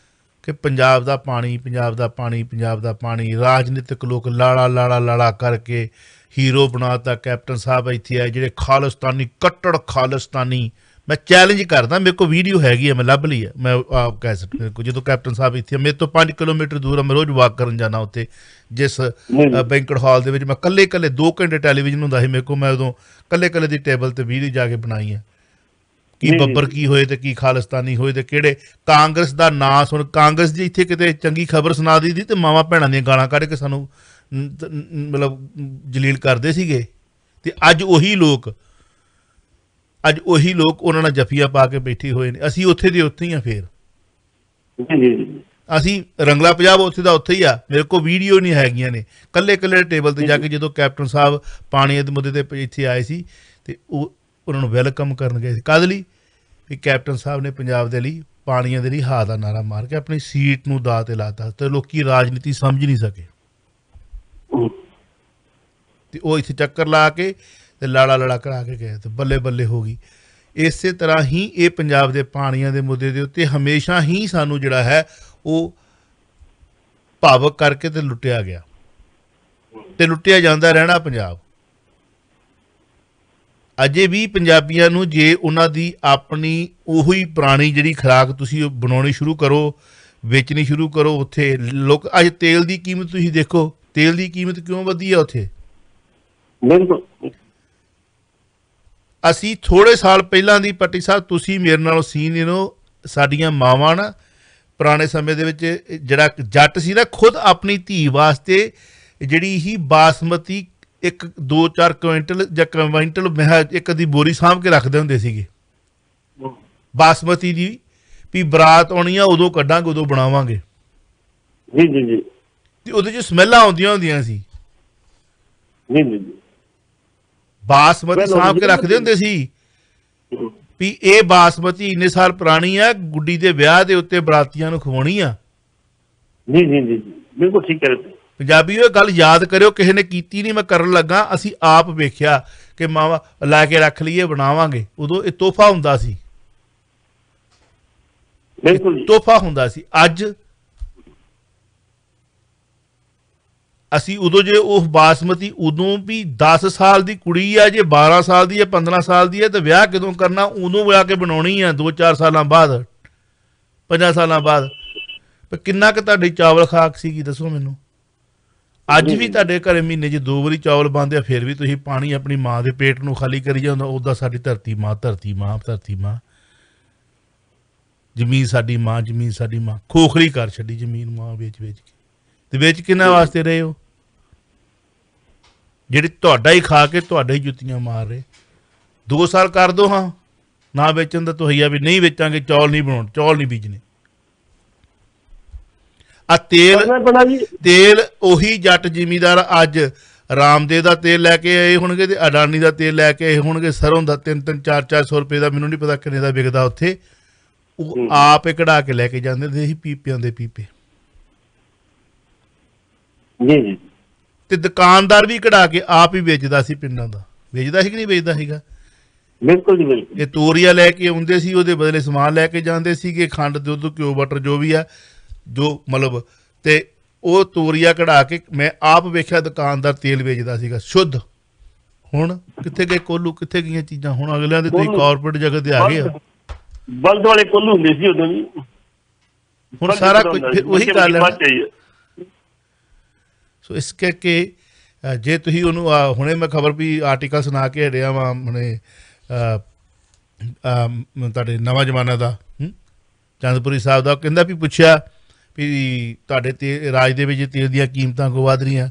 ਕਿ ਪੰਜਾਬ ਦਾ ਪਾਣੀ, ਪੰਜਾਬ ਦਾ ਪਾਣੀ, ਪੰਜਾਬ ਦਾ ਪਾਣੀ। ਰਾਜਨੀਤਿਕ ਲੋਕ ਲਾੜਾ ਕਰਕੇ ਹੀਰੋ ਬਣਾਤਾ। ਕੈਪਟਨ ਸਾਹਿਬ ਇੱਥੇ ਆਏ ਜਿਹੜੇ ਖਾਲਿਸਤਾਨੀ, ਕੱਟੜ ਖਾਲਿਸਤਾਨੀ। ਮੈਂ ਚੈਲੰਜ ਕਰਦਾ, ਮੇਰੇ ਕੋਲ ਵੀਡੀਓ ਹੈਗੀ ਹੈ, ਮੈਂ ਲੱਭ ਲਈ ਹੈ, ਮੈਂ ਆਪ ਕਹਿ ਸਕਦਾ। ਮੇਰੇ ਕੋਲ ਜਦੋਂ ਕੈਪਟਨ ਸਾਹਿਬ ਇੱਥੇ, ਮੇਰੇ ਤੋਂ 5 ਕਿਲੋਮੀਟਰ ਦੂਰ ਆ, ਮੈਂ ਰੋਜ਼ ਵਾਕ ਕਰਨ ਜਾਣਾ ਉੱਥੇ, ਜਿਸ ਬੈਂਕਟ ਹਾਲ ਦੇ ਵਿੱਚ। ਮੈਂ ਕੱਲੇ 2 ਘੰਟੇ ਟੈਲੀਵਿਜ਼ਨ ਹੁੰਦਾ ਸੀ ਮੇਰੇ ਕੋਲ। ਮੈਂ ਉਦੋਂ ਕੱਲੇ ਦੀ ਟੇਬਲ ਤੇ ਵੀਡੀਓ ਜਾ ਕੇ ਬਣਾਈ ਹੈ, ਕੀ ਬੱਬਰ ਕੀ ਹੋਏ ਤੇ ਕੀ ਖਾਲਿਸਤਾਨੀ ਹੋਏ ਤੇ ਕਿਹੜੇ। ਕਾਂਗਰਸ ਦਾ ਨਾਂ ਸੁਣ, ਕਾਂਗਰਸ ਜੀ ਇੱਥੇ ਕਿਤੇ ਚੰਗੀ ਖਬਰ ਸੁਣਾ ਦੀ ਤੇ ਮਾਵਾਂ ਭੈਣਾਂ ਦੀਆਂ ਗਾਲਾਂ ਕੱਢ ਕੇ ਸਾਨੂੰ ਮਤਲਬ ਜਲੀਲ ਕਰਦੇ ਸੀਗੇ। ਤੇ ਅੱਜ ਉਹੀ ਲੋਕ ਉਹਨਾਂ ਨਾਲ ਜੱਫੀਆਂ ਪਾ ਕੇ ਬੈਠੇ ਹੋਏ ਨੇ। ਅਸੀਂ ਉੱਥੇ ਦੇ ਉੱਥੇ ਹੀ ਆ। ਫੇਰ ਅਸੀਂ ਰੰਗਲਾ ਪੰਜਾਬ ਉੱਥੇ ਦਾ ਉੱਥੇ ਹੀ ਆ। ਮੇਰੇ ਕੋਲ ਵੀਡੀਓ ਨਹੀਂ ਹੈਗੀਆਂ ਨੇ। ਕੱਲੇ ਟੇਬਲ ਤੇ ਜਾ ਕੇ ਜਦੋਂ ਕੈਪਟਨ ਸਾਹਿਬ ਪਾਣੀ ਦੇ ਮੁੱਦੇ ਤੇ ਇੱਥੇ ਆਏ ਸੀ ਤੇ ਉਹਨਾਂ ਨੂੰ ਵੈਲਕਮ ਕਰਨ ਗਏ ਸੀ। ਕਦ ਲਈ? ਵੀ ਕੈਪਟਨ ਸਾਹਿਬ ਨੇ ਪੰਜਾਬ ਦੇ ਲਈ, ਪਾਣੀਆਂ ਦੇ ਲਈ ਹਾਂ ਦਾ ਨਾਰਾ ਮਾਰ ਕੇ ਆਪਣੀ ਸੀਟ ਨੂੰ ਦਾਅ ਤੇ ਲਾਤਾ। ਤੇ ਲੋਕੀ ਰਾਜਨੀਤੀ ਸਮਝ ਨਹੀਂ ਸਕੇ ਤੇ ਉਹ ਇੱਥੇ ਚੱਕਰ ਲਾ ਕੇ ਤੇ ਲਾੜਾ ਕਰਾ ਕੇ ਗਏ ਤੇ ਬੱਲੇ ਬੱਲੇ ਹੋ ਗਈ। ਇਸੇ ਤਰ੍ਹਾਂ ਹੀ ਇਹ ਪੰਜਾਬ ਦੇ ਪਾਣੀਆਂ ਦੇ ਮੁੱਦੇ ਦੇ ਉੱਤੇ ਹਮੇਸ਼ਾ ਹੀ ਸਾਨੂੰ ਜਿਹੜਾ ਹੈ ਉਹ ਭਾਵਕ ਕਰਕੇ ਤੇ ਲੁੱਟਿਆ ਗਿਆ ਤੇ ਲੁੱਟਿਆ ਜਾਂਦਾ ਰਹਿਣਾ ਪੰਜਾਬ। ਅਜੇ ਵੀ ਪੰਜਾਬੀਆਂ ਨੂੰ ਜੇ ਉਹਨਾਂ ਦੀ ਆਪਣੀ ਉਹੀ ਪੁਰਾਣੀ ਜਿਹੜੀ ਖੁਰਾਕ ਤੁਸੀਂ ਬਣਾਉਣੀ ਸ਼ੁਰੂ ਕਰੋ, ਵੇਚਣੀ ਸ਼ੁਰੂ ਕਰੋ। ਉੱਥੇ ਲੋਕ ਅੱਜ ਤੇਲ ਦੀ ਕੀਮਤ ਤੁਸੀਂ ਦੇਖੋ, ਤੇਲ ਦੀ ਕੀਮਤ ਕਿਉਂ ਵਧੀ ਆ ਉੱਥੇ। ਬਿਲਕੁਲ। ਅਸੀਂ ਥੋੜ੍ਹੇ ਸਾਲ ਪਹਿਲਾਂ ਦੀ, ਪੱਟੀ ਸਾਹਿਬ ਤੁਸੀਂ ਮੇਰੇ ਨਾਲੋਂ ਸੀਨੀਅਰ ਹੋ, ਸਾਡੀਆਂ ਮਾਵਾਂ ਨਾ ਪੁਰਾਣੇ ਸਮੇਂ ਦੇ ਵਿੱਚ ਜਿਹੜਾ ਜੱਟ ਸੀ ਨਾ, ਖੁਦ ਆਪਣੀ ਧੀ ਵਾਸਤੇ ਜਿਹੜੀ ਹੀ ਬਾਸਮਤੀ 1-2-4 ਕੁਇੰਟਲ ਜਾਂ ਕੁਇੰਟਲ ਇੱਕ ਦੀ ਬੋਰੀ ਸਾਂਭ ਕੇ ਰੱਖਦੇ ਹੁੰਦੇ ਸੀਗੇ ਬਾਸਮਤੀ ਦੀ, ਵੀ ਬਰਾਤ ਆਉਣੀ ਆ ਉਦੋਂ ਕੱਢਾਂਗੇ, ਉਦੋਂ ਬਣਾਵਾਂਗੇ ਜੀ। ਤੇ ਉਹਦੇ 'ਚ ਸਮੈਲਾਂ ਆਉਂਦੀਆਂ ਹੁੰਦੀਆਂ ਸੀ ਜੀ। ਬਾਸਮਤੀ ਸਾਂਭ ਕੇ ਰੱਖਦੇ ਹੁੰਦੇ ਸੀ ਵੀ ਇਹ ਬਾਸਮਤੀ ਇੰਨੇ ਸਾਲ ਪੁਰਾਣੀ ਆ, ਗੁੱਡੀ ਦੇ ਵਿਆਹ ਦੇ ਉੱਤੇ ਬਰਾਤੀਆਂ ਨੂੰ ਖਵਾਉਣੀ ਆ। ਜੀ ਬਿਲਕੁਲ ਠੀਕ ਹੈ। ਪੰਜਾਬੀ ਉਹ ਗੱਲ ਯਾਦ ਕਰਿਓ, ਕਿਸੇ ਨੇ ਕੀਤੀ ਨਹੀਂ, ਮੈਂ ਕਰਨ ਲੱਗਾ। ਅਸੀਂ ਆਪ ਵੇਖਿਆ ਕਿ ਮਾਵਾ ਲੈ ਕੇ ਰੱਖ ਲਈਏ, ਬਣਾਵਾਂਗੇ। ਉਦੋਂ ਇਹ ਤੋਹਫਾ ਹੁੰਦਾ ਸੀ, ਬਿਲਕੁਲ ਤੋਹਫਾ ਹੁੰਦਾ ਸੀ। ਅੱਜ ਅਸੀਂ ਉਦੋਂ ਜੇ ਉਹ ਬਾਸਮਤੀ ਉਦੋਂ ਵੀ 10 ਸਾਲ ਦੀ ਕੁੜੀ ਆ, ਜੇ 12 ਸਾਲ ਦੀ ਹੈ, 15 ਸਾਲ ਦੀ ਹੈ, ਤੇ ਵਿਆਹ ਕਦੋਂ ਕਰਨਾ? ਉਦੋਂ ਜਾ ਕੇ ਬਣਾਉਣੀ ਆ 2-4 ਸਾਲਾਂ ਬਾਅਦ, 5 ਸਾਲਾਂ ਬਾਅਦ। ਪਰ ਕਿੰਨਾ ਕੁ ਤੁਹਾਡੀ ਚਾਵਲ ਖਾਕ ਸੀਗੀ ਦੱਸੋ ਮੈਨੂੰ। ਅੱਜ ਵੀ ਤੁਹਾਡੇ ਘਰੇ ਮਹੀਨੇ 'ਚ 2 ਵਾਰੀ ਚਾਵਲ ਬਣਦੇ ਆ, ਫਿਰ ਵੀ ਤੁਸੀਂ ਪਾਣੀ ਆਪਣੀ ਮਾਂ ਦੇ ਪੇਟ ਨੂੰ ਖਾਲੀ ਕਰੀ ਜਾਂਦਾ। ਉੱਦਾਂ ਸਾਡੀ ਧਰਤੀ ਮਾਂ, ਜ਼ਮੀਨ ਸਾਡੀ ਮਾਂ, ਖੋਖਲੀ ਕਰ ਛੱਡੀ ਜ਼ਮੀਨ ਮਾਂ ਵੇਚ ਕੇ। ਤੇ ਵੇਚ ਕਿਹਨਾਂ ਵਾਸਤੇ ਰਹੇ ਹੋ? ਜਿਹੜੇ ਤੁਹਾਡਾ ਹੀ ਖਾ ਕੇ ਤੁਹਾਡੇ ਹੀ ਜੁੱਤੀਆਂ ਮਾਰ ਰਹੇ। 2 ਸਾਲ ਕਰ ਦੋ ਹਾਂ ਨਾ ਵੇਚਣ ਦਾ ਤਹਈਆ ਵੀ ਨਹੀਂ ਵੇਚਾਂਗੇ, ਚੌਲ ਨਹੀਂ ਬਣਾਉਣ, ਚੌਲ ਨਹੀਂ ਬੀਜਣੇ। ਆ ਤੇਲ ਉਹੀ ਜੱਟ ਜ਼ਿਮੀਂਦਾਰ ਅੱਜ ਰਾਮਦੇਵ ਦਾ ਤੇਲ ਲੈ ਕੇ ਆਏ ਹੋਣਗੇ ਤੇ ਅਡਾਨੀ ਦਾ ਤੇਲ ਲੈ ਕੇ ਆਏ ਹੋਣਗੇ। ਸਰੋਂ ਦਾ 300 400 ਰੁਪਏ ਦਾ, ਮੈਨੂੰ ਨਹੀਂ ਪਤਾ ਕਿੰਨੇ ਦਾ ਵਿਕਦਾ ਉੱਥੇ। ਉਹ ਆਪ ਹੀ ਕਢਾ ਕੇ ਲੈ ਕੇ ਜਾਂਦੇ ਸੀ ਪੀਪਿਆਂ ਦੇ ਪੀਪੇ। ਤੇ ਦੁਕਾਨਦਾਰ ਵੀ ਕਢਾ ਕੇ ਆਪ ਹੀ ਵੇਚਦਾ ਸੀ, ਪਿੰਡਾਂ ਦਾ ਵੇਚਦਾ ਸੀ ਕਿ ਨਹੀਂ ਵੇਚਦਾ ਸੀਗਾ। ਬਿਲਕੁਲ ਜੀ ਬਿਲਕੁਲ। ਇਹ ਤੋਰੀਆ ਲੈ ਕੇ ਆਉਂਦੇ ਸੀ, ਉਹਦੇ ਬਦਲੇ ਸਮਾਨ ਲੈ ਕੇ ਜਾਂਦੇ ਸੀਗੇ, ਖੰਡ, ਦੁੱਧ, ਘਿਓ, ਬਟਰ ਜੋ ਵੀ ਆ, ਜੋ ਮਤਲਬ, ਤੇ ਉਹ ਤੋਰੀਆ ਕਢਾ ਕੇ ਮੈਂ ਆਪ ਵੇਖਿਆ ਦੁਕਾਨਦਾਰ ਤੇਲ ਵੇਚਦਾ ਸੀਗਾ ਸ਼ੁੱਧ। ਹੁਣ ਕਿੱਥੇ ਗਏ ਕੋਲੂ, ਕਿੱਥੇ ਗਈਆਂ ਚੀਜ਼ਾਂ? ਹੁਣ ਅਗਲਿਆਂ ਦੇ ਤੁਸੀਂ ਕਾਰਪੋਰੇਟ ਜਗ੍ਹਾ ਤੇ ਆ ਗਏ ਆ। ਬਲਦ ਵਾਲੇ ਕੋਲੂ ਹੁੰਦੇ ਸੀ ਉਦੋਂ ਵੀ, ਹੁਣ ਸਾਰਾ ਕੁਝ ਉਹੀ ਗੱਲ ਹੈ। ਸੋ ਇਸ ਕਰਕੇ ਜੇ ਤੁਸੀਂ ਉਹਨੂੰ ਹੁਣੇ ਮੈਂ ਖਬਰ ਵੀ ਆਰਟੀਕਲ ਸੁਣਾ ਕੇ ਹਟਿਆ ਵਾ ਹੁਣੇ ਤੁਹਾਡੇ ਨਵਾਂ ਜ਼ਮਾਨਾ ਦਾ ਚੰਦਪੁਰੀ ਸਾਹਿਬ ਦਾ, ਕਹਿੰਦਾ ਵੀ ਪੁੱਛਿਆ ਵੀ ਤੁਹਾਡੇ ਰਾਜ ਦੇ ਵਿੱਚ ਤੇਲ ਦੀਆਂ ਕੀਮਤਾਂ ਕਿਉਂ ਵਧ ਰਹੀਆਂ?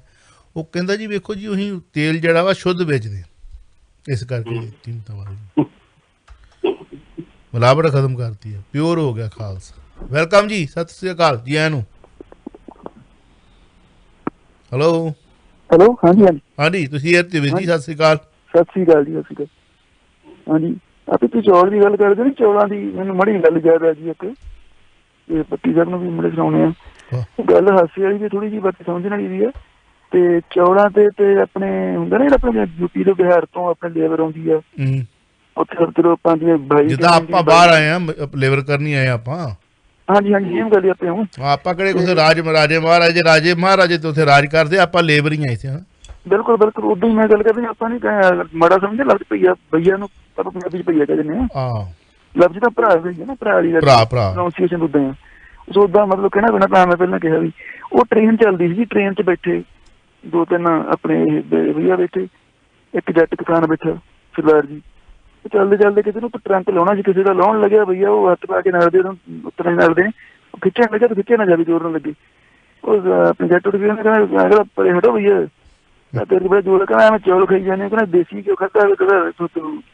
ਉਹ ਕਹਿੰਦਾ ਜੀ ਵੇਖੋ ਜੀ ਅਸੀਂ ਤੇਲ ਜਿਹੜਾ ਵਾ ਸ਼ੁੱਧ ਵੇਚਦੇ, ਇਸ ਕਰਕੇ ਕੀਮਤਾਂ ਵਧ ਰਹੀਆਂ। ਮਿਲਾਵਟ ਖਤਮ ਕਰਤੀ ਹੈ, ਪਿਓਰ ਹੋ ਗਿਆ ਖਾਲਸਾ। ਵੈਲਕਮ ਜੀ, ਸਤਿ ਸ੍ਰੀ ਅਕਾਲ ਜੀ ਆਇਆਂ ਨੂੰ। ਹੈਲੋ ਹੈਲੋ, ਹਾਂਜੀ ਹਾਂਜੀ ਹਾਂਜੀ, ਤੁਸੀਂ ਜੀ ਸਤਿ ਸ੍ਰੀ ਅਕਾਲ। ਸਤਿ ਸ੍ਰੀ ਅਕਾਲ ਜੀ, ਸਤਿ ਸ੍ਰੀ ਅਕਾਲ। ਹਾਂਜੀ, ਆਪੇ ਤੁਸੀਂ ਚੌਲ ਦੀ ਗੱਲ ਕਰਦੇ ਨਾ, ਚੌਲਾਂ ਦੀ ਮੈਨੂੰ ਮਾੜੀ ਗੱਲ ਯਾਦ ਆ ਜੀ ਇੱਕ, ਤੇ ਪੱਟੀ ਸਾਹਿਬ ਨੂੰ ਵੀ ਮੁੰਡੇ ਸੁਣਾਉਣੇ ਆ। ਗੱਲ ਹਾਸੇ ਵਾਲੀ ਵੀ ਥੋੜੀ ਜਿਹੀ ਬਾਕੀ ਸਮਝਣ ਵਾਲੀ ਵੀ ਆ। ਤੇ ਚੌਲਾਂ ਤੇ ਆਪਣੇ ਹੁੰਦਾ ਨਾ, ਆਪਣੇ ਯੂਪੀ ਤੋਂ ਬਿਹਾਰ ਤੋਂ ਆਪਣੇ ਲੇਬਰ ਆਉਂਦੀ ਆ, ਉੱਥੇ ਚਲੋ ਆਪਾਂ ਜਿਵੇਂ ਬਾਈ ਜਿੱਦਾਂ ਆਪਾਂ ਬਾਹਰ ਆਏ ਆ ਲੇਬਰ ਕਰਨੀ ਆਏ ਆਪਾਂ। ਹਾਂਜੀ ਹਾਂਜੀ, ਇਹ ਗੱਲ ਆਪਾਂ ਹੁਣ ਆਪਾਂ ਕਿਹੜੇ ਕਿਸੇ ਰਾਜੇ ਮਹਾਰਾਜੇ ਤੇ ਉੱਥੇ ਰਾਜ ਕਰਦੇ, ਆਪਾਂ ਲੇਬਰ ਹੀ ਆਏ ਸੀ। ਬਿਲਕੁਲ ਬਿਲਕੁਲ, ਉਦੋਂ ਹੀ ਮੈਂ ਗੱਲ ਕਰਦੀ, ਆਪਾਂ ਨੀ ਮਾੜਾ ਸਮਝਦੇ, ਲਫ਼ਜ਼ ਭਈਆ, ਭਈਆ ਨੂੰ ਆਪਾਂ ਪੰਜਾਬੀ ਚ ਭਈਆ ਕਹਿ ਦਿੰਦੇ ਆ। ਲਫ਼ਜ਼ ਤਾਂ ਭਰਾ ਵੀ ਹੈ ਨਾ, ਭਰਾ ਵਾਲੀ ਪ੍ਰੋਨਾਂਸੀਏਸ਼ਨ ਉਦਾਂ ਆ। ਸੋ ਉਦਾਂ ਮਤਲਬ ਕਹਿਣਾ ਪੈਣਾ, ਤਾਂ ਮੈਂ ਪਹਿਲਾਂ ਕਿਹਾ ਵੀ ਉਹ ਟ੍ਰੇਨ ਚੱਲਦੀ ਸੀ, ਟ੍ਰੇਨ ਚ ਬੈਠੇ 2-3 ਆਪਣੇ ਭਈਆ ਬੈਠੇ, ਇੱਕ ਜੱਟ ਕਿਸਾਨ ਬੈਠਾ ਸਰਦਾਰ ਜੀ, ਚੱਲਦੇ ਚੱਲਦੇ ਕਿਸੇ ਨੂੰ ਟਰੰਕ ਲਾਉਣਾ ਸੀ, ਕਿਸੇ ਦਾ ਲਾਉਣ ਲੱਗਿਆ ਭਈਆ, ਉਹ ਹੱਥ ਪਾ ਕੇ ਨਲਦੇ ਉੱਤਰ ਨਲਦੇ ਖਿੱਚਣ ਲੱਗਿਆ, ਤੇ ਖਿੱਚਿਆ ਨਾ ਜਾਵੇ, ਜ਼ੋਰ ਨਾਲ ਲੱਗੇ, ਉਹ ਆਪਣੇ ਜੱਟ ਉੱਠ ਗਿਆ, ਕਹਿੰਦਾ ਪਰੇ ਹਟੋ ਭਈਆ, ਤੇਰੇ ਬੜਾ ਜ਼ੋਰ, ਕਹਿੰਦਾ ਮੈਂ ਚੌਲ ਖਾਈ ਜਾਂਦੇ, ਕਹਿੰਦਾ ਦੇਸੀ ਘਿਓ ਖਾਧਾ, ਕਹਿੰਦਾ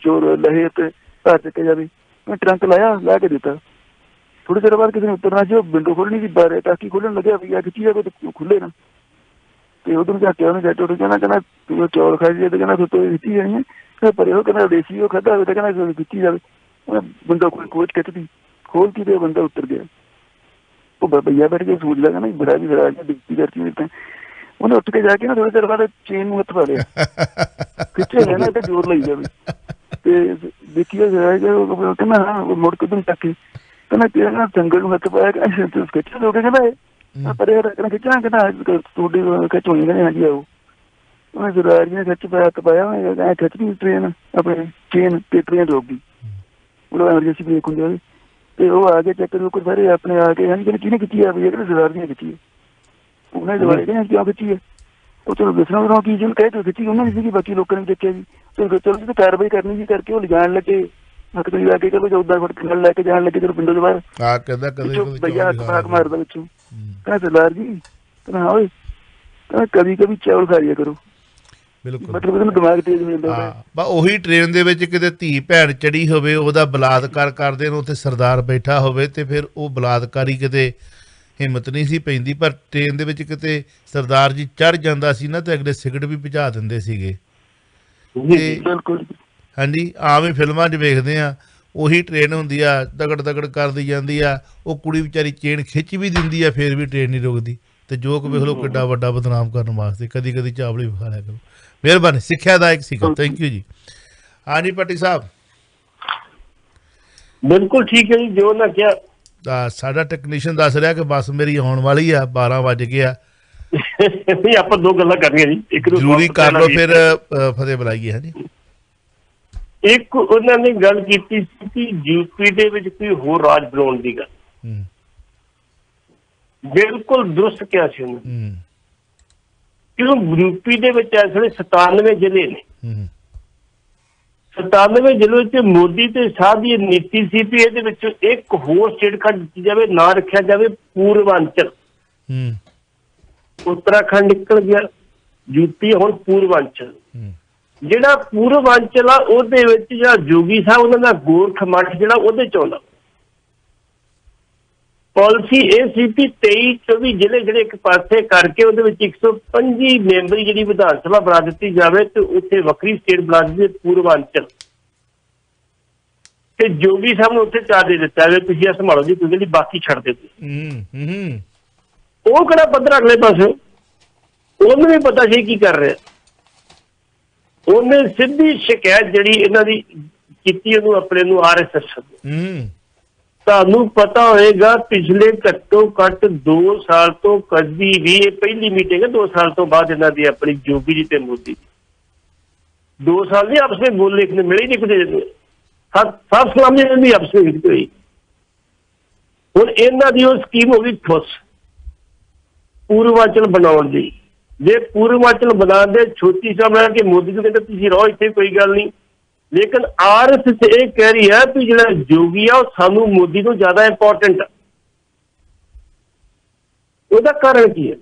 ਚੋਰ ਲਹੇ ਤੇ ਘਰ ਚੱਕੇ ਜਾਵੇ। ਮੈਂ ਟਰੰਕ ਲਾਇਆ, ਲਾ ਕੇ ਦਿੱਤਾ। ਥੋੜੇ ਚਿਰ ਬਾਅਦ ਕਿਸੇ ਨੇ ਉਤਰਨਾ ਸੀ, ਉਹ ਵਿੰਡੋ ਖੋਲਣੀ ਸੀ, ਬਾਰੇ ਟਾਕੀ ਖੋਲਣ ਲੱਗਿਆ, ਭਈਆ ਖਿੱਚੀ ਜਾਵੇ ਤੇ ਖੁੱਲੇ ਨਾ, ਤੇ ਉਦੋਂ ਝਾਕਿਆ ਉਹਨੇ, ਜੱਟ ਉੱਠ ਕਹਿੰਦਾ ਤੂੰ ਚੌਲ ਖਾਈ ਜਾਏ, ਤੇ ਕਹਿੰਦਾ ਤੂੰ ਖਿੱਚੀ ਜਾਣੀ ਹੈ, ਪਰ ਉਹ ਕਹਿੰਦਾ ਦੇਸੀ ਉਹ ਖਾਧਾ ਹੋਵੇ, ਤਾਂ ਕਹਿੰਦਾ ਖਿੱਚੀ ਜਾਵੇ। ਉਹਨੇ ਬੰਦਾ ਖੋਜ ਖਿੱਚਦੀ, ਖੋਲ ਕੇ ਤੇ ਬੰਦਾ ਉੱਤਰ ਗਿਆ। ਉਹ ਭਈਆ ਬੈਠ ਕੇ ਸੋਚਦਾ, ਕਹਿੰਦਾ ਬੜਾ ਵੀ ਬੜਾ ਡਿੱਗੀ ਕਰਤੀ ਤਾਂ। ਉਹਨੇ ਉੱਠ ਕੇ ਜਾ ਕੇ ਨਾ ਥੋੜੇ ਚਿਰ ਬਾਅਦ ਚੇਨ ਨੂੰ ਹੱਥ ਪਾ ਲਿਆ, ਖਿੱਚੇ ਰਹਿਣਾ ਤੇ ਜ਼ੋਰ ਲਈ ਜਾਵੇ, ਤੇ ਦੇਖੀਏ ਕਹਿੰਦਾ ਹਾਂ, ਮੁੜ ਕੇ ਤੈਨੂੰ ਚੱਕ ਕੇ ਕਹਿੰਦਾ ਤੇਰਾ ਜੰਗਲ ਨੂੰ ਹੱਥ ਪਾਇਆ, ਖਿੱਚੇ ਹੋ ਕੇ ਕਹਿੰਦਾ ਪਰੇ ਰੱਖਣਾ, ਖਿੱਚਣਾ, ਕਹਿੰਦਾ ਤੁਹਾਡੀ ਖਿੱਚ ਹੋਣੀ, ਕਹਿੰਦੇ ਹਾਂਜੀ ਆਓ। ਉਹਨੇ ਸਰਦਾਰ ਜੀ ਨੇ ਖਿੱਚ ਪਾਇਆ, ਹੱਥ ਪਾਇਆ, ਖਿੱਚਦੀ ਟ੍ਰੇਨ ਆਪਣੇ ਚੇਨ, ਤੇ ਟ੍ਰੇਨ ਰੁਕ ਗਈ। ਮਤਲਬ ਐਮਰਜੈਂਸੀ ਬ੍ਰੇਕ ਹੁੰਦੀ ਉਹਦੀ, ਤੇ ਉਹ ਆ ਕੇ ਚੈੱਕ ਰੁਕ ਸਾਰੇ ਆਪਣੇ ਆ ਕੇ, ਹਾਂਜੀ ਕਿਹਨੇ ਖਿੱਚੀ ਆ, ਕਹਿੰਦੇ ਸਰਦਾਰ ਜੀ ਨੇ ਖਿੱਚੀ ਹੈ। ਉਹਨੇ ਦੁਬਾਰੇ ਕਹਿੰਦੇ ਕਿਉਂ ਖਿੱਚੀ ਹੈ? ਉਹ ਚਲੋ ਦੱਸਣਾ ਕੀ ਜਿਹਨੂੰ ਕਹੇ ਤੂੰ ਖਿੱਚੀ, ਉਹਨਾਂ ਨੇ ਸੀਗੀ, ਬਾਕੀ ਲੋਕਾਂ ਨੇ ਦੇਖਿਆ ਜੀ। ਚਲੋ ਜਿੱਥੇ ਕਾਰਵਾਈ ਕਰਨੀ ਸੀ ਕਰਕੇ ਉਹ ਲਿਜਾਣ ਲੱਗੇ, ਹੱਥ ਤੋਂ ਲੈ ਕੇ ਚਲੋ 14 ਫੁੱਟ ਨਾਲ ਲੈ ਕੇ ਜਾਣ ਲੱਗੇ, ਚਲੋ ਪਿੰਡੋਂ ਦੇ ਬਾਹਰ ਭਈਆ ਹੱਥ ਪਾਕ ਮਾਰਦਾ ਵਿੱਚੋਂ, ਕਹਿੰਦਾ ਸਰਦਾਰ ਜੀ, ਕਹਿੰਦਾ ਹਾਂ ਓਏ, ਕਹਿੰਦਾ ਕਦੀ ਕਦੀ ਚੌਲ ਖਾ ਲਿਆ ਕਰੋ। ਬਿਲਕੁਲ, ਮਤਲਬ ਉਹਨੂੰ ਦਿਮਾਗ ਤੇਜ਼ ਮਿਲਦਾ। ਉਹੀ ਟ੍ਰੇਨ ਦੇ ਵਿੱਚ ਕਿਤੇ ਧੀ ਭੈਣ ਚੜੀ ਹੋਵੇ, ਉਹਦਾ ਬਲਾਤਕਾਰ ਕਰਦੇ ਨੇ, ਉੱਥੇ ਸਰਦਾਰ ਬੈਠਾ ਹੋਵੇ, ਤੇ ਫਿਰ ਉਹ ਬਲਾਤਕਾਰੀ ਕਿਤੇ ਹਿੰਮਤ ਨਹੀਂ ਸੀ ਪੈਂਦੀ, ਪਰ ਟ੍ਰੇਨ ਦੇ ਵਿੱਚ ਕਿਤੇ ਸਰਦਾਰ ਜੀ ਚੜ੍ਹ ਜਾਂਦਾ ਸੀ ਨਾ, ਤੇ ਅਗਲੇ ਸਿਗਰਟ ਵੀ ਭਜਾ ਦਿੰਦੇ ਸੀਗੇ। ਬਿਲਕੁਲ ਹਾਂਜੀ, ਆਮ ਹੀ ਫਿਲਮਾਂ 'ਚ ਵੇਖਦੇ ਆ, ਉਹੀ ਟ੍ਰੇਨ ਹੁੰਦੀ ਆ, ਦਗੜ ਦਗੜ ਕਰਦੀ ਜਾਂਦੀ ਆ, ਉਹ ਕੁੜੀ ਵਿਚਾਰੀ ਚੇਨ ਖਿੱਚ ਵੀ ਦਿੰਦੀ ਆ, ਫਿਰ ਵੀ ਟ੍ਰੇਨ ਨਹੀਂ ਰੁਕਦੀ। ਤੇ ਜੋਕ ਵੇਖ ਲਓ ਕਿੱਡਾ ਵੱਡਾ ਬਦਨਾਮ ਕਰਨ ਵਾਸਤੇ, ਕਦੀ ਕਦੀ ਚਾਵਲ ਵੀ ਵਿਖਾ ਲਿਆ ਕਰੋ। ਮਿਹਰਬਾਨੀ, ਸਿੱਖਿਆਦਾਇਕ ਸੀਗਾ। ਥੈਂਕ ਯੂ ਜੀ। ਹਾਂਜੀ ਭੱਟੀ ਸਾਹਿਬ। ਬਿਲਕੁਲ ਠੀਕ ਹੈ ਜੀ, ਜੋ ਨਾ ਕਿਹਾ। ਸਾਡਾ ਟੈਕਨੀਸ਼ੀਅਨ ਦੱਸ ਰਿਹਾ ਕਿ ਬੱਸ ਮੇਰੀ ਆਉਣ ਵਾਲੀ ਆ, 12 ਵੱਜ ਗਏ ਆ। ਨਹੀਂ, ਆਪਾਂ ਦੋ ਗੱਲਾਂ ਕਰਨੀਆਂ ਜੀ, ਇੱਕ ਜ਼ਰੂਰੀ ਕਰ ਲਓ, ਫਿਰ ਫਤਿਹ ਬੁਲਾਈਏ। ਹਾਂਜੀ, ਇੱਕ ਉਹਨਾਂ ਨੇ ਗੱਲ ਕੀਤੀ ਸੀ ਕਿ ਯੂਪੀ ਦੇ ਵਿੱਚ ਕੋਈ ਹੋਰ ਰਾਜ ਬਣਾਉਣ ਦੀ ਗੱਲ, ਬਿਲਕੁਲ ਦਰੁਸਤ ਕਿਹਾ ਸੀ ਉਹਨੇ। ਕਿਉਂ ਯੂਪੀ ਦੇ ਵਿੱਚ ਇਸ ਵੇਲੇ 97 ਜ਼ਿਲ੍ਹੇ ਨੇ, 97 ਜ਼ਿਲ੍ਹੇ ਵਿੱਚ ਮੋਦੀ ਤੇ ਸ਼ਾਹ ਦੀ ਨੀਤੀ ਸੀ ਵੀ ਇਹਦੇ ਵਿੱਚ ਇੱਕ ਹੋਰ ਸਟੇਟ ਕੱਢ ਦਿੱਤੀ ਜਾਵੇ, ਨਾਂ ਰੱਖਿਆ ਜਾਵੇ ਪੂਰਵਾਂਚਲ। ਉੱਤਰਾਖੰਡ ਨਿਕਲ ਗਿਆ, ਯੂਪੀ ਹੁਣ ਪੂਰਵਾਂਚਲ। ਜਿਹੜਾ ਪੂਰਵਾਂਚਲ ਆ ਉਹਦੇ ਵਿੱਚ ਜਿਹੜਾ ਜੋਗੀ ਸਾਹਿਬ ਉਹਨਾਂ ਦਾ ਗੋਰਖ ਮੱਠ ਜਿਹੜਾ ਉਹਦੇ ਚ ਆਉਂਦਾ। ਪਾਲਿਸੀ ਇਹ ਸੀ ਕਿ 23-24 ਜ਼ਿਲ੍ਹੇ ਜਿਹੜੇ ਇੱਕ ਪਾਸੇ ਕਰਕੇ ਉਹਦੇ ਵਿੱਚ 125 ਮੈਂਬਰੀ ਜਿਹੜੀ ਵਿਧਾਨ ਸਭਾ ਬਣਾ ਦਿੱਤੀ ਜਾਵੇ, ਤੇ ਉੱਥੇ ਵੱਖਰੀ ਸਟੇਟ ਬਣਾ ਦਿੱਤੀ ਪੂਰਵਾਂਚਲ, ਤੇ ਜੋਗੀ ਸਾਹਿਬ ਨੂੰ ਉੱਥੇ ਚਾਰ ਦੇ ਦਿੱਤਾ ਜਾਵੇ, ਤੁਸੀਂ ਇਹ ਸੰਭਾਲੋ ਜੀ, ਤੁਸੀਂ ਬਾਕੀ ਛੱਡ ਦੇ। ਉਹ ਕਿਹੜਾ ਪੱਧਰ ਅਗਲੇ ਪਾਸੇ, ਉਹਨੂੰ ਵੀ ਪਤਾ ਸੀ ਕੀ ਕਰ ਰਿਹਾ। ਉਹਨੇ ਸਿੱਧੀ ਸ਼ਿਕਾਇਤ ਜਿਹੜੀ ਇਹਨਾਂ ਦੀ ਕੀਤੀ ਉਹਨੂੰ ਆਪਣੇ ਨੂੰ RSS। ਤੁਹਾਨੂੰ ਪਤਾ ਹੋਏਗਾ ਪਿਛਲੇ ਘੱਟੋ ਘੱਟ 2 ਸਾਲ ਤੋਂ ਕਦੀ ਵੀ ਇਹ ਪਹਿਲੀ ਮੀਟਿੰਗ ਹੈ 2 ਸਾਲ ਤੋਂ ਬਾਅਦ ਇਹਨਾਂ ਦੀ ਆਪਣੀ ਜੋਗੀ ਜੀ ਤੇ ਮੋਦੀ 2 ਸਾਲ ਨਹੀਂ ਆਪਸ ਵਿੱਚ ਬੋਲ ਲਿਖਣੇ ਮਿਲੇ ਨਹੀਂ ਕੁਝ ਸਾਫ ਸਲਾਮ ਦੀ ਆਪਸ ਵਿੱਚ ਹੋਈ। ਹੁਣ ਇਹਨਾਂ ਦੀ ਉਹ ਸਕੀਮ ਹੋ ਗਈ ਠੁੱਸ ਪੂਰਵਾਂਚਲ ਬਣਾਉਣ ਦੀ। ਜੇ ਪੂਰਵਾਂਚਲ ਬਣਾਉਣ ਦੇ ਛੋਟੀ ਸਾਹਿਬ ਕਿ ਮੋਦੀ ਨੂੰ ਕਹਿੰਦੇ ਤੁਸੀਂ ਰਹੋ ਇੱਥੇ ਕੋਈ ਗੱਲ ਨਹੀਂ, ਲੇਕਿਨ RSS ਇਹ ਕਹਿ ਰਹੀ ਹੈ ਵੀ ਜਿਹੜਾ ਜੋਗੀ ਆ ਉਹ ਸਾਨੂੰ ਮੋਦੀ ਤੋਂ ਜ਼ਿਆਦਾ ਇੰਪੋਰਟੈਂਟ ਆ। ਉਹਦਾ ਕਾਰਨ ਕੀ ਹੈ?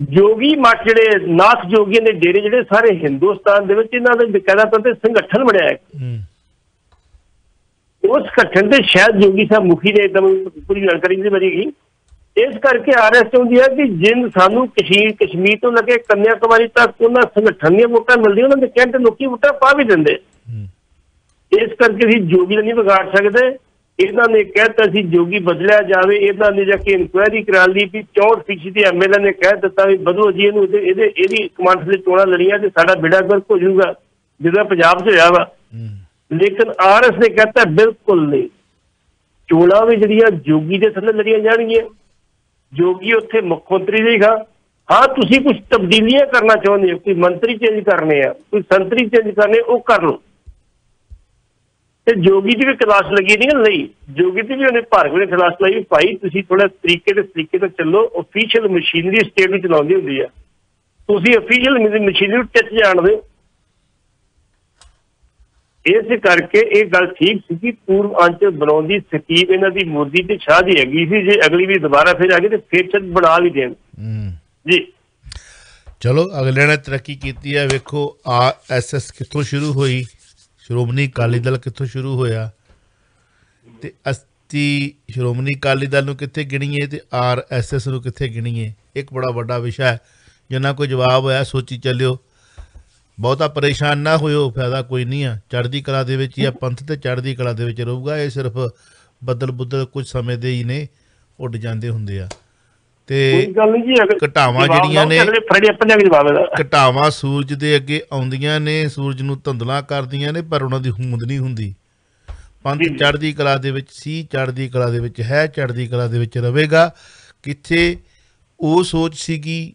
ਜੋਗੀ ਮੱਠ ਜਿਹੜੇ ਨਾਥ ਜੋਗੀਆਂ ਦੇ ਡੇਰੇ ਜਿਹੜੇ ਸਾਰੇ ਹਿੰਦੁਸਤਾਨ ਦੇ ਵਿੱਚ ਇਹਨਾਂ ਦੇ ਬਕਾਇਦਾ ਤੌਰ ਤੇ ਸੰਗਠਨ ਬਣਿਆ ਹੈ। ਉਸ ਸੰਗਠਨ ਦੇ ਸ਼ਾਇਦ ਜੋਗੀ ਸਾਹਿਬ ਮੁਖੀ ਨੇ ਇੱਕਦਮ ਪੂਰੀ ਜਾਣਕਾਰੀ ਨਹੀਂ ਮਿਲੇਗੀ। ਇਸ ਕਰਕੇ RSS ਚਾਹੁੰਦੀ ਹੈ ਕਿ ਜਿਨ ਸਾਨੂੰ ਕਸ਼ਮੀਰ ਤੋਂ ਲੈ ਕੇ ਕੰਨਿਆ ਕੁਮਾਰੀ ਤੱਕ ਉਹਨਾਂ ਸੰਗਠਨ ਦੀਆਂ ਵੋਟਾਂ ਮਿਲਦੀਆਂ, ਉਹਨਾਂ ਦੇ ਕਹਿੰਦੇ ਲੋਕੀ ਵੋਟਾਂ ਪਾ ਵੀ ਦਿੰਦੇ। ਇਸ ਕਰਕੇ ਅਸੀਂ ਜੋਗੀ ਨਹੀਂ ਵਿਗਾੜ ਸਕਦੇ। ਇਹਨਾਂ ਨੇ ਕਹਿਤਾ ਸੀ ਜੋਗੀ ਬਦਲਿਆ ਜਾਵੇ, ਇਹਨਾਂ ਨੇ ਜਾ ਕੇ ਇਨਕੁਆਇਰੀ ਕਰਾ ਲਈ ਵੀ 64% MLA ਨੇ ਕਹਿ ਦਿੱਤਾ ਵੀ ਬਦਲੋ ਜੀ ਇਹਨੂੰ, ਇਹਦੀ ਕਮਾਂਡ ਦੇ ਚੋਣਾਂ ਲੜੀਆਂ ਤੇ ਸਾਡਾ ਬੇੜਾ ਗਰਕ ਹੋ ਜਾਊਗਾ ਜਿੱਦਾਂ ਪੰਜਾਬ 'ਚ ਹੋਇਆ ਵਾ। ਲੇਕਿਨ RSS ਨੇ ਕਹਿਤਾ ਬਿਲਕੁਲ ਨਹੀਂ, ਚੋਣਾਂ ਵੀ ਜਿਹੜੀਆਂ ਜੋਗੀ ਦੇ ਥੱਲੇ ਲੜੀਆਂ ਜਾਣਗੀਆਂ। ਜੋਗੀ ਉੱਥੇ ਮੁੱਖ ਮੰਤਰੀ ਸੀਗਾ। ਹਾਂ ਤੁਸੀਂ ਕੁਝ ਤਬਦੀਲੀਆਂ ਕਰਨਾ ਚਾਹੁੰਦੇ ਹੋ, ਕੋਈ ਮੰਤਰੀ ਚੇਂਜ ਕਰਨੇ ਆ, ਕੋਈ ਸੰਤਰੀ ਚੇਂਜ ਕਰਨੇ, ਉਹ ਕਰ ਲਓ। ਤੇ ਜੋਗੀ ਦੀ ਵੀ ਕਲਾਸ ਲੱਗੀ ਨਹੀਂ ਲਈ, ਜੋਗੀ ਦੀ ਵੀ ਉਹਨੇ ਭਾਰਤ ਨੇ ਕਲਾਸ ਲਾਈ ਭਾਈ ਤੁਸੀਂ ਥੋੜਾ ਤਰੀਕੇ ਨਾਲ ਚੱਲੋ। ਆਫੀਸ਼ੀਅਲ ਮਸ਼ੀਨਰੀ ਸਟੇਟ ਨੂੰ ਚਲਾਉਂਦੀ ਹੁੰਦੀ ਆ, ਤੁਸੀਂ ਆਫੀਸ਼ੀਅਲ ਮਸ਼ੀਨਰੀ ਨੂੰ ਟੱਚ ਜਾਣਦੇ। ਇਸ ਕਰਕੇ ਇਹ ਗੱਲ ਠੀਕ ਸੀ ਕਿ ਪੂਰਵਾਂਚਲ ਬਣਾਉਣ ਦੀ ਸਕੀਮ ਇਹਨਾਂ ਦੀ ਮੋਦੀ ਤੇ ਸ਼ਾਹ ਦੀ ਹੈਗੀ ਸੀ। ਜੇ ਅਗਲੀ ਵੀ ਦੁਬਾਰਾ ਫਿਰ ਆ ਗਈ ਤੇ ਫਿਰ ਬਣਾ ਵੀ ਦੇਣ ਜੀ। ਚਲੋ ਅਗਲੇ ਨੇ ਤਰੱਕੀ ਕੀਤੀ ਹੈ। ਵੇਖੋ RSS ਕਿੱਥੋਂ ਸ਼ੁਰੂ ਹੋਈ, ਸ਼੍ਰੋਮਣੀ ਅਕਾਲੀ ਦਲ ਕਿੱਥੋਂ ਸ਼ੁਰੂ ਹੋਇਆ, ਤੇ ਅਸੀਂ ਸ਼੍ਰੋਮਣੀ ਅਕਾਲੀ ਦਲ ਨੂੰ ਕਿੱਥੇ ਗਿਣੀਏ ਤੇ RSS ਨੂੰ ਕਿੱਥੇ ਗਿਣੀਏ, ਇੱਕ ਬੜਾ ਵੱਡਾ ਵਿਸ਼ਾ ਹੈ। ਜਿੰਨਾ ਕੋਈ ਜਵਾਬ ਹੋਇਆ ਸੋਚੀ ਚੱਲਿਓ, ਬਹੁਤਾ ਪਰੇਸ਼ਾਨ ਨਾ ਹੋਇਓ, ਫਾਇਦਾ ਕੋਈ ਨਹੀਂ ਆ। ਚੜ੍ਹਦੀ ਕਲਾ ਦੇ ਵਿੱਚ ਹੀ ਆ, ਪੰਥ ਤੇ ਚੜ੍ਹਦੀ ਕਲਾ ਦੇ ਵਿੱਚ ਰਹੂਗਾ। ਇਹ ਸਿਰਫ ਬੱਦਲ ਕੁਝ ਸਮੇਂ ਦੇ ਹੀ ਨੇ, ਉੱਡ ਜਾਂਦੇ ਹੁੰਦੇ ਆ। ਤੇ ਘਟਾਵਾਂ ਜਿਹੜੀਆਂ ਨੇ, ਘਟਾਵਾਂ ਸੂਰਜ ਦੇ ਅੱਗੇ ਆਉਂਦੀਆਂ ਨੇ, ਸੂਰਜ ਨੂੰ ਧੁੰਦਲਾ ਕਰਦੀਆਂ ਨੇ, ਪਰ ਉਹਨਾਂ ਦੀ ਹੋਂਦ ਨਹੀਂ ਹੁੰਦੀ। ਪੰਥ ਚੜ੍ਹਦੀ ਕਲਾ ਦੇ ਵਿੱਚ ਸੀ, ਚੜ੍ਹਦੀ ਕਲਾ ਦੇ ਵਿੱਚ ਹੈ, ਚੜ੍ਹਦੀ ਕਲਾ ਦੇ ਵਿੱਚ ਰਹੇਗਾ। ਕਿੱਥੇ ਉਹ ਸੋਚ ਸੀਗੀ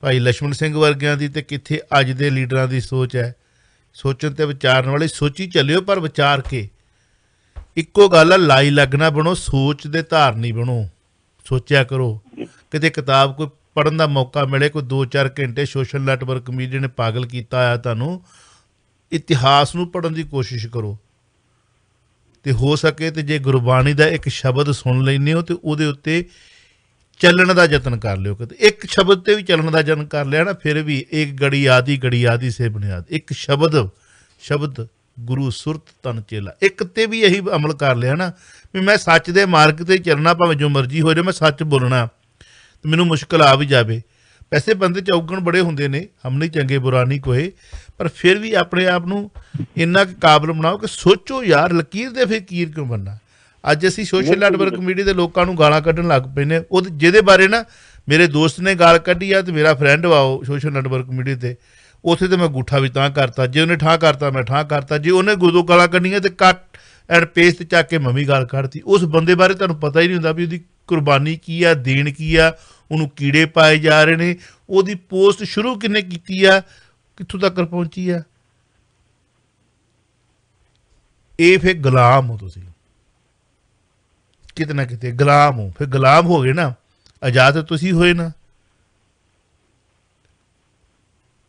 ਭਾਈ ਲਛਮਣ ਸਿੰਘ ਵਰਗਿਆਂ ਦੀ, ਤੇ ਕਿੱਥੇ ਅੱਜ ਦੇ ਲੀਡਰਾਂ ਦੀ ਸੋਚ ਹੈ। ਸੋਚਣ ਤੇ ਵਿਚਾਰਨ ਵਾਲੇ ਸੋਚੀ ਚੱਲਿਓ, ਪਰ ਵਿਚਾਰ ਕੇ। ਇੱਕੋ ਗੱਲ ਆ, ਲਾਈ ਲੱਗਣਾ ਬਣੋ, ਸੋਚ ਦੇ ਧਾਰਨੀ ਬਣੋ। ਸੋਚਿਆ ਕਰੋ, ਕਿਤੇ ਕਿਤਾਬ ਕੋਈ ਪੜ੍ਹਨ ਦਾ ਮੌਕਾ ਮਿਲੇ, ਕੋਈ 2-4 ਘੰਟੇ ਸੋਸ਼ਲ ਨੈਟਵਰਕ ਮੀਡੀਆ ਨੇ ਪਾਗਲ ਕੀਤਾ ਹੋਇਆ ਤੁਹਾਨੂੰ, ਇਤਿਹਾਸ ਨੂੰ ਪੜ੍ਹਨ ਦੀ ਕੋਸ਼ਿਸ਼ ਕਰੋ। ਤੇ ਹੋ ਸਕੇ ਤੇ ਜੇ ਗੁਰਬਾਣੀ ਦਾ ਇੱਕ ਸ਼ਬਦ ਸੁਣ ਲੈਂਦੇ ਹੋ ਤੇ ਉਹਦੇ ਉੱਤੇ ਚੱਲਣ ਦਾ ਯਤਨ ਕਰ ਲਿਓ। ਕਿਤੇ ਇੱਕ ਸ਼ਬਦ ਤੇ ਵੀ ਚੱਲਣ ਦਾ ਯਤਨ ਕਰ ਲਿਆ ਨਾ, ਫਿਰ ਵੀ ਇੱਕ ਗੜੀ ਆਦੀ ਸੇ ਬੁਨਿਆਦ। ਇੱਕ ਸ਼ਬਦ ਗੁਰੂ ਸੁਰਤ ਤਨ ਚੇਲਾ, ਇੱਕ ਤੇ ਵੀ ਇਹੀ ਅਮਲ ਕਰ ਲਿਆ ਨਾ ਵੀ ਮੈਂ ਸੱਚ ਦੇ ਮਾਰਗ ਤੇ ਚੱਲਣਾ, ਭਾਵੇਂ ਜੋ ਮਰਜ਼ੀ ਹੋ ਜਾਵੇ, ਮੈਂ ਸੱਚ ਬੋਲਣਾ। ਤੇ ਮੈਨੂੰ ਮੁਸ਼ਕਿਲ ਆ ਵੀ ਜਾਵੇ, ਵੈਸੇ ਬੰਦੇ ਚੌਗਣ ਬੜੇ ਹੁੰਦੇ ਨੇ, ਹਮ ਨਹੀਂ ਚੰਗੇ ਬੁਰਾ ਨਹੀਂ ਕੋਏ, ਪਰ ਫਿਰ ਵੀ ਆਪਣੇ ਆਪ ਨੂੰ ਇੰਨਾ ਕੁ ਕਾਬਲ ਬਣਾਓ ਕਿ ਸੋਚੋ ਯਾਰ ਲਕੀਰ ਦੇ ਫਕੀਰ ਕਿਉਂ ਬਣਨਾ। ਅੱਜ ਅਸੀਂ ਸੋਸ਼ਲ ਨੈਟਵਰਕ ਮੀਡੀਆ ਦੇ ਲੋਕਾਂ ਨੂੰ ਗਾਲਾਂ ਕੱਢਣ ਲੱਗ ਪਏ ਨੇ। ਉਹ ਜਿਹਦੇ ਬਾਰੇ ਨਾ ਮੇਰੇ ਦੋਸਤ ਨੇ ਗਾਲ ਕੱਢੀ ਆ, ਤੇ ਮੇਰਾ ਫਰੈਂਡ ਵਾ ਉਹ ਸੋਸ਼ਲ ਨੈਟਵਰਕ ਮੀਡੀਆ ਤੇ, ਉੱਥੇ ਤੇ ਮੈਂ ਅੰਗੂਠਾ ਵੀ ਤਾਂ ਕਰਤਾ, ਜੇ ਉਹਨੇ ਠਾਂ ਕਰਤਾ ਮੈਂ ਠਾਂ ਕਰਤਾ, ਜੇ ਉਹਨੇ ਗੁਰੂ ਗਾਲਾਂ ਕੱਢੀਆਂ ਤੇ ਕੱਟ ਐਂਡ ਪੇਸਟ ਚੱਕ ਕੇ ਮੰਮੀ ਗਾਲ ਕੱਢਤੀ। ਉਸ ਬੰਦੇ ਬਾਰੇ ਤੁਹਾਨੂੰ ਪਤਾ ਹੀ ਨਹੀਂ ਹੁੰਦਾ ਵੀ ਉਹਦੀ ਕੁਰਬਾਨੀ ਕੀ ਆ, ਦੇਣ ਕੀ ਆ, ਉਹਨੂੰ ਕੀੜੇ ਪਾਏ ਜਾ ਰਹੇ ਨੇ, ਉਹਦੀ ਪੋਸਟ ਸ਼ੁਰੂ ਕਿੰਨੇ ਕੀਤੀ ਆ, ਕਿੱਥੋਂ ਤੱਕ ਪਹੁੰਚੀ ਆ। ਇਹ ਫਿਰ ਗੁਲਾਮ ਹੋ ਤੁਸੀਂ, ਕਿਤੇ ਨਾ ਕਿਤੇ ਗੁਲਾਮ ਹੋ। ਫਿਰ ਗੁਲਾਮ ਹੋ ਗਏ ਨਾ, ਆਜ਼ਾਦ ਤੁਸੀਂ ਹੋਏ ਨਾ।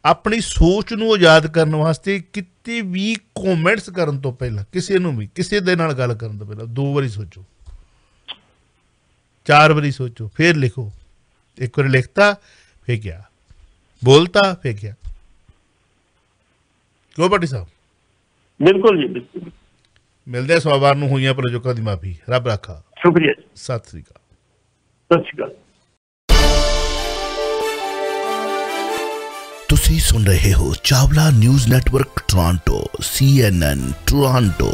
ਆਪਣੀ ਸੋਚ ਨੂੰ ਆਜ਼ਾਦ ਕਰਨ ਵਾਸਤੇ ਕਿਤੇ ਵੀ ਕਮੈਂਟਸ ਕਰਨ ਤੋਂ ਪਹਿਲਾਂ, ਕਿਸੇ ਨੂੰ ਵੀ ਕਿਸੇ ਦੇ ਨਾਲ ਗੱਲ ਕਰਨ ਤੋਂ ਪਹਿਲਾਂ 2 ਵਾਰੀ ਸੋਚੋ, 4 ਵਾਰੀ ਸੋਚੋ, ਫਿਰ ਲਿਖੋ। ਇੱਕ ਵਾਰ ਲਿਖਤਾ ਫਿਰ ਗਿਆ, ਬੋਲਤਾ ਫਿਰ ਗਿਆ। ਕਿਉਂ ਭੱਟੀ ਸਾਹਿਬ? ਬਿਲਕੁਲ ਜੀ, ਬਿਲਕੁਲ। ਮਿਲਦੇ ਸੋਮਵਾਰ ਨੂੰ। ਹੋਈਆਂ ਪ੍ਰਜੋਕਾਂ ਦੀ ਮਾਫੀ। ਰੱਬ ਰਾਖਾ। ਸ਼ੁਕਰੀਆ। ਸਤਿ ਸ੍ਰੀ ਅਕਾਲ। ਸਤਿ ਸ਼੍ਰੀ ਅਕਾਲ। ਤੁਸੀਂ ਸੁਣ ਰਹੇ ਹੋ Chawla news network Toronto CNN Toronto.